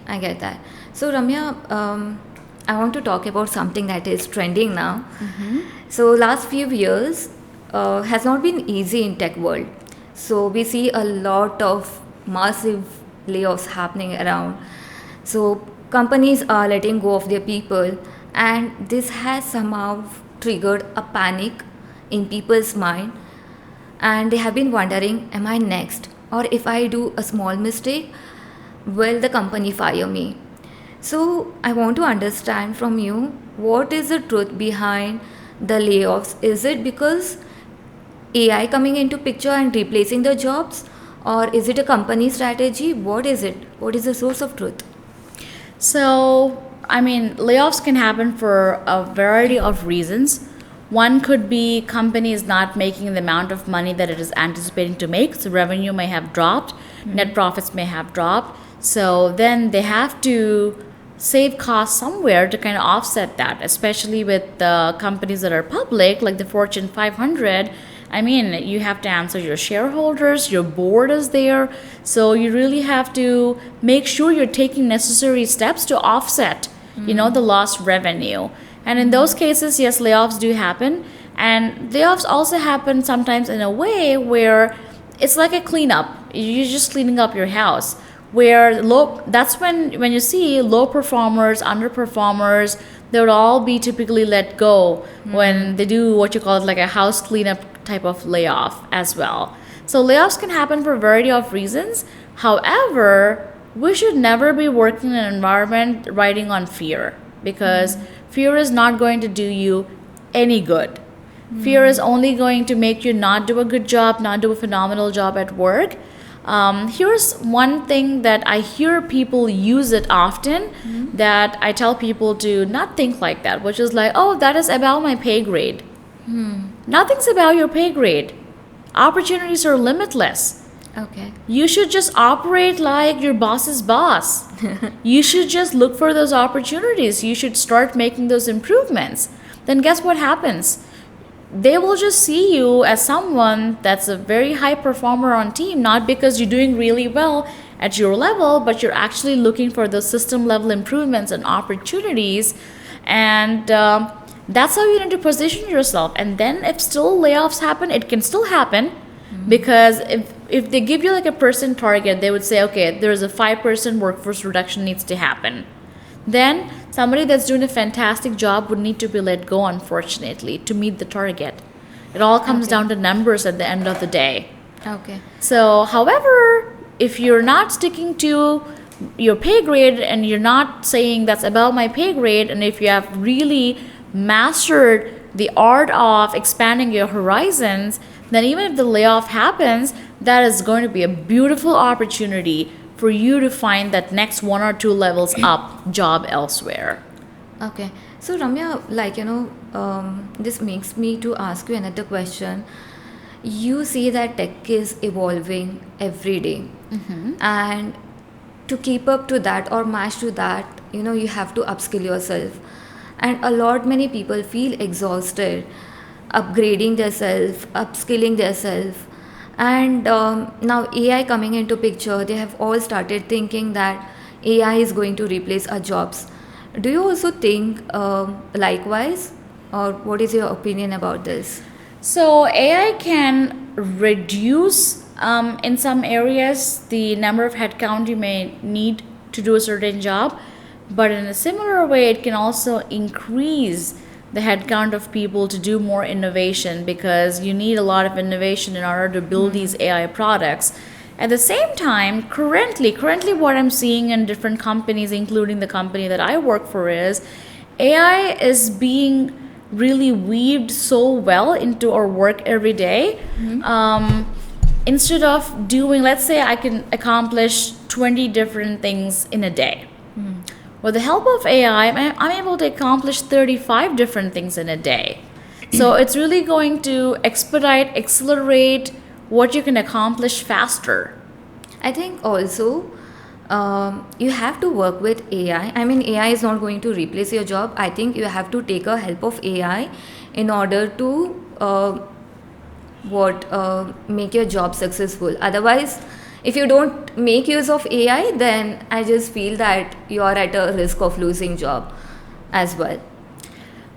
I get that. So, Ramya, I want to talk about something that is trending now. So, last few years has not been easy in tech world. So, we see a lot of massive layoffs happening around. So, companies are letting go of their people, and this has somehow triggered a panic in people's mind, and they have been wondering, am I next? Or if I do a small mistake, will the company fire me? So I want to understand from you, what is the truth behind the layoffs? Is it because AI coming into picture and replacing the jobs, or is it a company strategy? What is it? What is the source of truth? So, I mean, layoffs can happen for a variety of reasons. One could be companies not making the amount of money that it is anticipating to make. So revenue may have dropped, net profits may have dropped. So then they have to save costs somewhere to kind of offset that, especially with the companies that are public, like the Fortune 500. I mean, you have to answer your shareholders, your board is there. So you really have to make sure you're taking necessary steps to offset, the lost revenue. And in those cases, yes, layoffs do happen. And layoffs also happen sometimes in a way where it's like a cleanup. You're just cleaning up your house. Where that's when you see low performers, underperformers, they would all be typically let go when they do what you call it like a house cleanup type of layoff as well. So layoffs can happen for a variety of reasons. However, we should never be working in an environment riding on fear, because fear is not going to do you any good. Fear is only going to make you not do a good job, not do a phenomenal job at work. Here's one thing that I hear people use it often, that I tell people to not think like that, which is like, oh, that is about my pay grade. Nothing's about your pay grade. Opportunities are limitless. Okay. You should just operate like your boss's boss. You should just look for those opportunities. You should start making those improvements. Then guess what happens? They will just see you as someone that's a very high performer on team, not because you're doing really well at your level, but you're actually looking for those system level improvements and opportunities. And that's how you need to position yourself. And then if still layoffs happen, it can still happen, because if they give you like a person target, they would say, okay, there's a 5% workforce reduction needs to happen. Then somebody that's doing a fantastic job would need to be let go, unfortunately, to meet the target. It all comes down to numbers at the end of the day. Okay. So, however, if you're not sticking to your pay grade and you're not saying that's above my pay grade, and if you have really mastered the art of expanding your horizons, then even if the layoff happens, that is going to be a beautiful opportunity for you to find that next one or two levels up job elsewhere. Okay. So Ramya, this makes me to ask you another question. You see that tech is evolving every day, and to keep up to that or match to that, you have to upskill yourself. And a lot many people feel exhausted upgrading themselves, upskilling themselves. And now AI coming into picture, they have all started thinking that AI is going to replace our jobs. Do you also think likewise, or what is your opinion about this? So AI can reduce in some areas the number of headcount you may need to do a certain job, but in a similar way, it can also increase the headcount of people to do more innovation, because you need a lot of innovation in order to build these AI products. At the same time, currently what I'm seeing in different companies, including the company that I work for, is AI is being really weaved so well into our work every day. Instead of doing, let's say I can accomplish 20 different things in a day. With the help of AI, I'm able to accomplish 35 different things in a day. So it's really going to expedite, accelerate what you can accomplish faster. I think also you have to work with AI. I mean, AI is not going to replace your job. I think you have to take a help of AI in order to make your job successful. Otherwise, if you don't make use of AI, then I just feel that you are at a risk of losing job as well.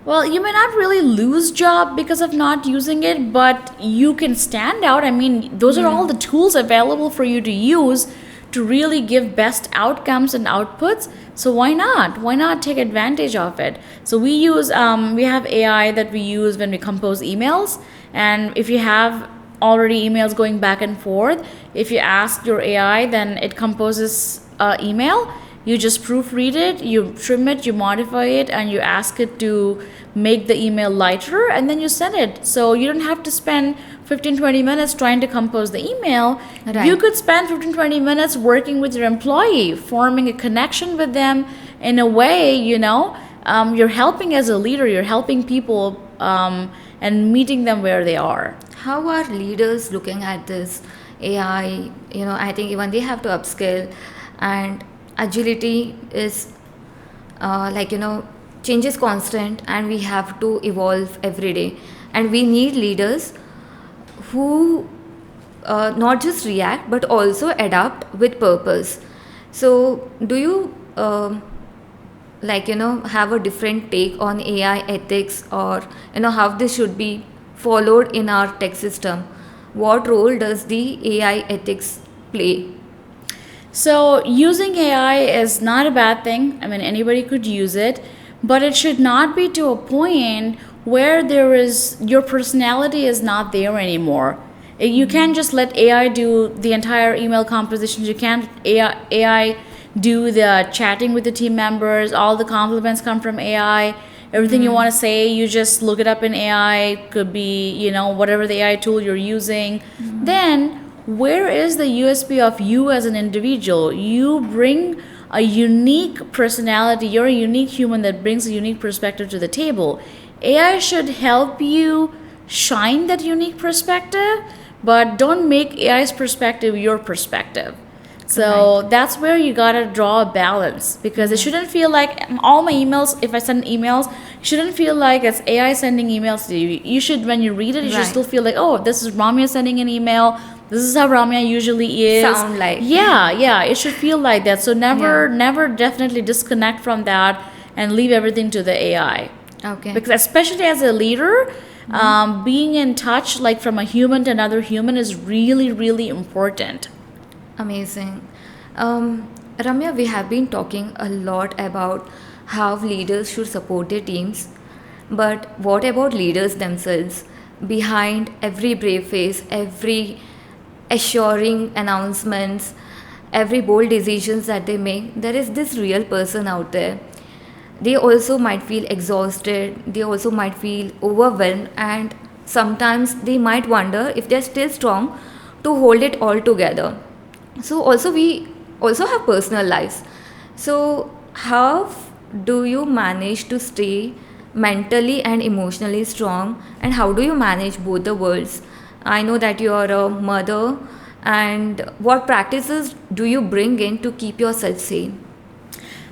Well, you may not really lose job because of not using it, but you can stand out. I mean, those are all the tools available for you to use to really give best outcomes and outputs. So why not? Why not take advantage of it? So we have AI that we use when we compose emails. And if you have already emails going back and forth, if you ask your AI, then it composes email. You just proofread it, you trim it, you modify it, and you ask it to make the email lighter, and then you send it. So you don't have to spend 15-20 minutes trying to compose the email. Right. You could spend 15-20 minutes working with your employee, forming a connection with them in a way, you're helping as a leader, you're helping people and meeting them where they are. How are leaders looking at this AI? I think even they have to upskill, and agility is change is constant, and we have to evolve every day. And we need leaders who not just react but also adapt with purpose. So do you have a different take on AI ethics, or how this should be followed in our tech system? What role does the AI ethics play? So using AI is not a bad thing. I mean, anybody could use it, but it should not be to a point where your personality is not there anymore. You can't just let AI do the entire email compositions. You can't AI do the chatting with the team members. All the compliments come from AI. Everything you want to say, you just look it up in AI. Could be, whatever the AI tool you're using. Then where is the USP of you as an individual? You bring a unique personality. You're a unique human that brings a unique perspective to the table. AI should help you shine that unique perspective, but don't make AI's perspective your perspective. So that's where you gotta draw a balance, because it shouldn't feel like all my emails, if I send emails, it shouldn't feel like it's AI sending emails to you. You should, when you read it, you should still feel like, oh, this is Ramya sending an email. This is how Ramya usually is. Sound like. Yeah, it should feel like that. So never definitely disconnect from that and leave everything to the AI. Okay. Because especially as a leader, being in touch, like from a human to another human, is really, really important. Amazing. Ramya, we have been talking a lot about how leaders should support their teams, but what about leaders themselves? Behind every brave face, every assuring announcements, every bold decisions that they make, there is this real person out there. They also might feel exhausted, they also might feel overwhelmed, and sometimes they might wonder if they're still strong to hold it all together. So also we also have personal lives. So how do you manage to stay mentally and emotionally strong, and how do you manage both the worlds? I know that you are a mother, and what practices do you bring in to keep yourself sane?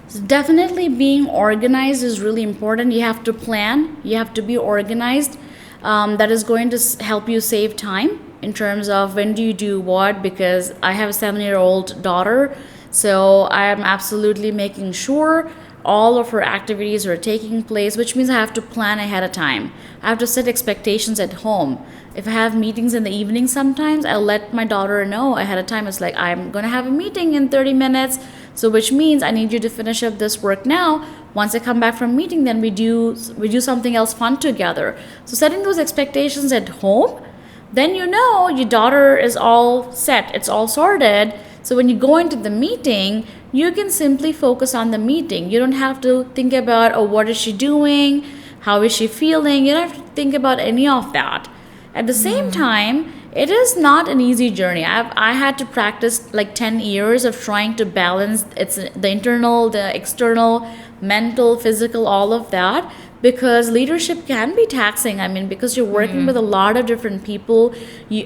So definitely being organized is really important. You have to plan, you have to be organized. That is going to help you save time in terms of when do you do what, because I have a 7-year-old daughter. So I am absolutely making sure all of her activities are taking place, which means I have to plan ahead of time. I have to set expectations at home. If I have meetings in the evening, sometimes I'll let my daughter know ahead of time. It's like, I'm going to have a meeting in 30 minutes. So which means I need you to finish up this work now. Once I come back from meeting, then we do something else fun together. So setting those expectations at home, then you know your daughter is all set, it's all sorted. So when you go into the meeting, you can simply focus on the meeting. You don't have to think about, oh, what is she doing? How is she feeling? You don't have to think about any of that. At the same time, it is not an easy journey. I had to practice like 10 years of trying to balance the internal, the external, mental, physical, all of that, because leadership can be taxing. I mean, because you're working with a lot of different people,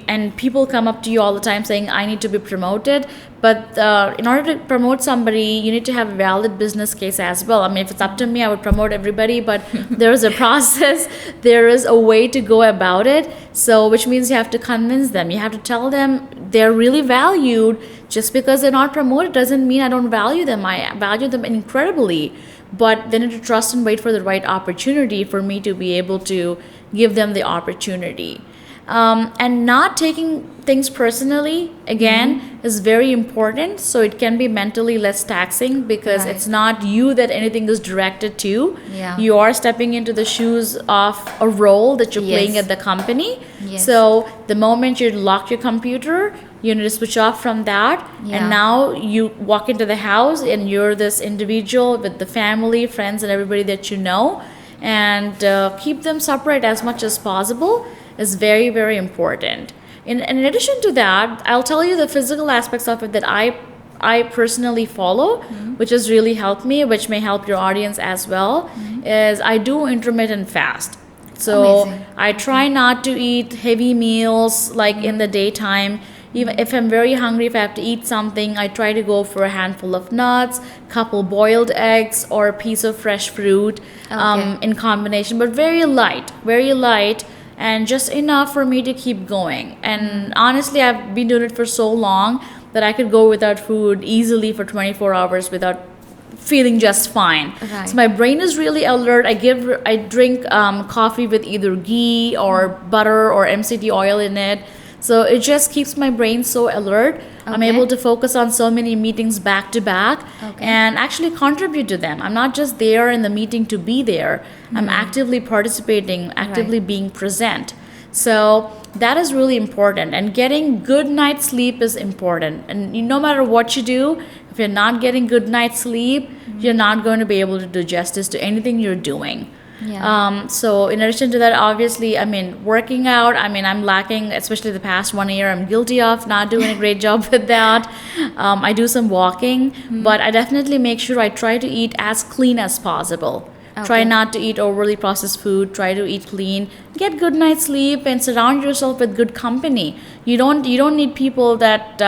and people come up to you all the time saying, I need to be promoted. But in order to promote somebody, you need to have a valid business case as well. I mean, if it's up to me, I would promote everybody, but there is a process, there is a way to go about it. So, which means you have to convince them, you have to tell them they're really valued. Just because they're not promoted doesn't mean I don't value them. I value them incredibly. But they need to trust and wait for the right opportunity for me to be able to give them the opportunity. And not taking things personally, again, is very important. So it can be mentally less taxing, because Right. it's not you that anything is directed to. Yeah. You are stepping into the shoes of a role that you're playing Yes. at the company. Yes. So the moment you lock your computer, you need to switch off from that. Yeah. And now you walk into the house and you're this individual with the family, friends, and everybody that you know. And keep them separate as much as possible is very, very important. In addition to that, I'll tell you the physical aspects of it that I personally follow, which has really helped me, which may help your audience as well, is I do intermittent fast. So Amazing. I try not to eat heavy meals like in the daytime. Even if I'm very hungry, if I have to eat something, I try to go for a handful of nuts, couple boiled eggs, or a piece of fresh fruit Okay. in combination, but very light, and just enough for me to keep going. And honestly, I've been doing it for so long that I could go without food easily for 24 hours without feeling just fine. Right. So my brain is really alert. I drink coffee with either ghee or butter or MCT oil in it. So it just keeps my brain so alert. I'm Okay. able to focus on so many meetings back to back Okay. and actually contribute to them. I'm not just there in the meeting to be there. I'm actively participating, actively being present. So that is really important. And getting good night's sleep is important. And no matter what you do, if you're not getting good night's sleep, you're not going to be able to do justice to anything you're doing. Yeah. So in addition to that, obviously, I mean, working out, I mean, I'm lacking, especially the past 1 year, I'm guilty of not doing a great job with that. I do some walking, but I definitely make sure I try to eat as clean as possible. Try Okay. not to eat overly processed food, try to eat clean, get good night's sleep, and surround yourself with good company. You don't need people that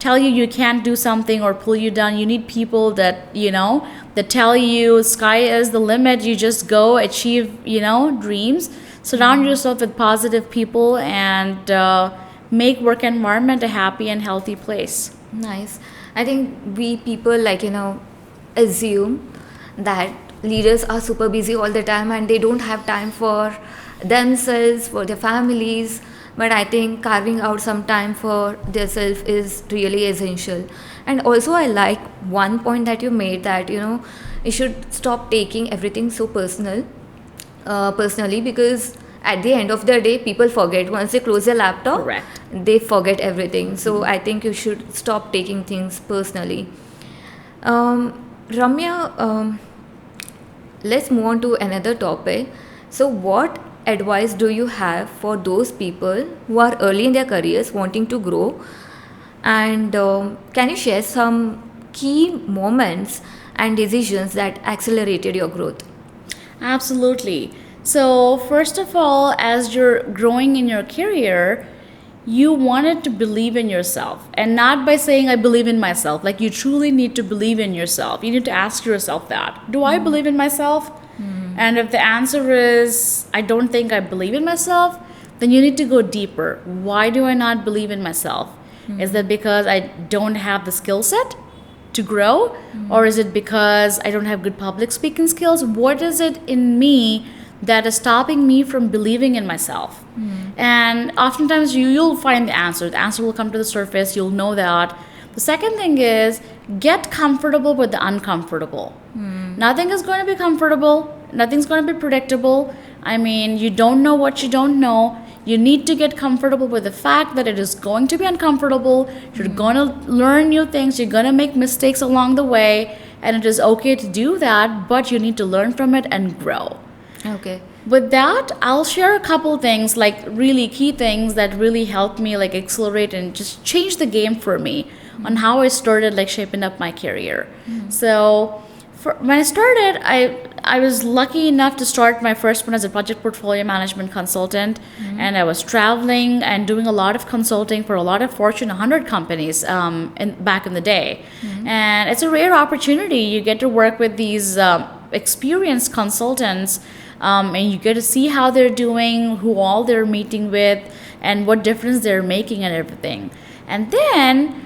tell you can't do something or pull you down. You need people that tell you sky is the limit. You just go achieve dreams. Surround yourself with positive people and make work environment a happy and healthy place. Nice. I think we people assume that leaders are super busy all the time and they don't have time for themselves, for their families. But I think carving out some time for themselves is really essential. And also, I like one point that you made that you should stop taking everything so personally, because at the end of the day, people forget. Once they close their laptop, Correct. they forget everything. So I think you should stop taking things personally. Ramya, let's move on to another topic. So, what advice do you have for those people who are early in their careers wanting to grow? And can you share some key moments and decisions that accelerated your growth? Absolutely. So, first of all, as you're growing in your career, you wanted to believe in yourself, and not by saying, I believe in myself. Like, you truly need to believe in yourself. You need to ask yourself that. Do I believe in myself? And if the answer is, I don't think I believe in myself, then you need to go deeper. Why do I not believe in myself? Is that because I don't have the skill set to grow? Or is it because I don't have good public speaking skills? What is it in me that is stopping me from believing in myself? And oftentimes you'll find the answer. The answer will come to the surface. You'll know that. The second thing is, get comfortable with the uncomfortable. Nothing is going to be comfortable. Nothing's going to be predictable. I mean, you don't know what you don't know. You need to get comfortable with the fact that it is going to be uncomfortable. You're going to learn new things. You're going to make mistakes along the way. And it is okay to do that, but you need to learn from it and grow. Okay. With that, I'll share a couple things, like really key things that really helped me like accelerate and just change the game for me on how I started like shaping up my career. So when I started, I was lucky enough to start my first one as a project portfolio management consultant, and I was traveling and doing a lot of consulting for a lot of Fortune 100 companies back in the day. And it's a rare opportunity. You get to work with these experienced consultants, and you get to see how they're doing, who all they're meeting with, and what difference they're making and everything. And then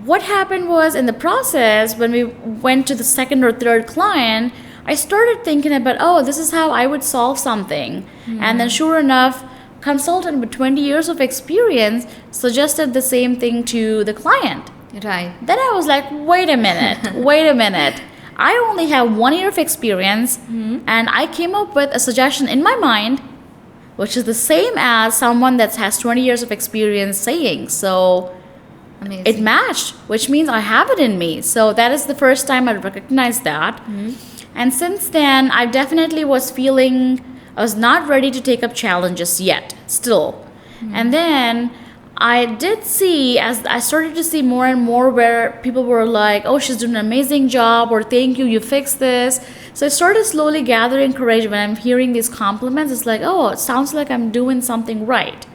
what happened was, in the process, when we went to the second or third client, I started thinking about, oh, this is how I would solve something. And then sure enough, consultant with 20 years of experience suggested the same thing to the client. Right. Then I was like, wait a minute. I only have 1 year of experience, and I came up with a suggestion in my mind, which is the same as someone that has 20 years of experience saying. So Amazing. it matched, which means I have it in me. So that is the first time I recognized that. And since then, I definitely was feeling I was not ready to take up challenges yet, still. And then I did see, as I started to see more and more where people were like, oh, she's doing an amazing job, or thank you, you fixed this. So I started slowly gathering courage when I'm hearing these compliments. It's like, oh, it sounds like I'm doing something right.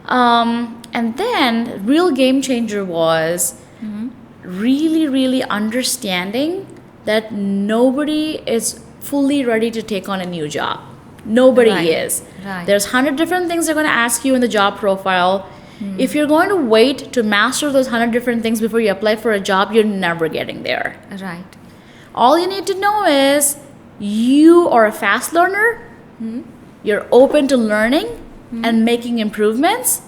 And then real game changer was really understanding that nobody is fully ready to take on a new job. Nobody is. Right. There's 100 different things they're going to ask you in the job profile. If you're going to wait to master those 100 different things before you apply for a job, you're never getting there. Right. All you need to know is you are a fast learner. You're open to learning and making improvements,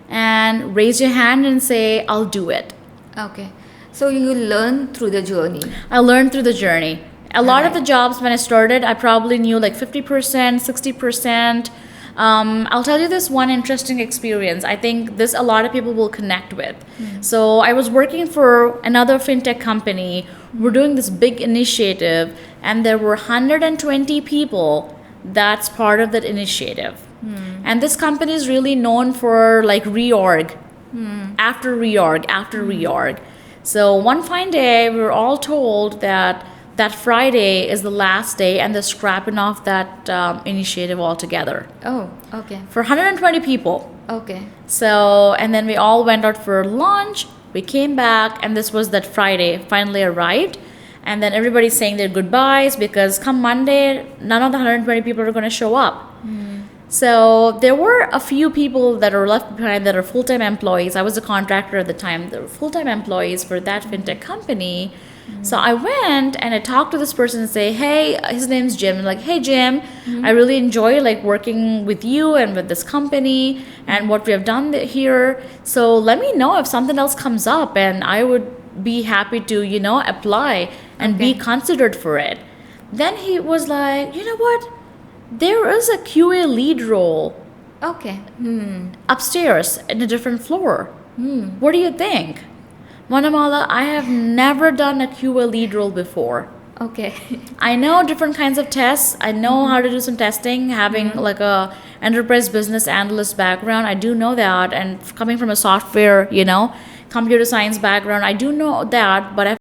and raise your hand and say, I'll do it. Okay. So you learn through the journey. I learned through the journey. A lot of the jobs when I started, I probably knew like 50%, 60%. I'll tell you this one interesting experience. I think this a lot of people will connect with. So I was working for another fintech company. We're doing this big initiative, and there were 120 people that's part of that initiative. And this company is really known for like reorg, after reorg. So one fine day, we were all told that Friday is the last day, and they're scrapping off that initiative altogether. Oh, okay. For 120 people. Okay. So, and then we all went out for lunch. We came back, and this was that Friday finally arrived. And then everybody's saying their goodbyes because come Monday, none of the 120 people are going to show up. So there were a few people that are left behind that are full-time employees. I was a contractor at the time. They were full-time employees for that fintech company. So I went and I talked to this person and say, hey, his name's Jim. I'm like, hey, Jim, I really enjoy like working with you and with this company and what we have done here. So let me know if something else comes up, and I would be happy to, apply and be considered for it. Then he was like, you know what? There is a QA lead role Okay. upstairs in a different floor. What do you think? Vanamala, I have never done a QA lead role before. Okay. I know different kinds of tests. I know how to do some testing, having like a enterprise business analyst background. I do know that, and coming from a software, computer science background, I do know that. But I've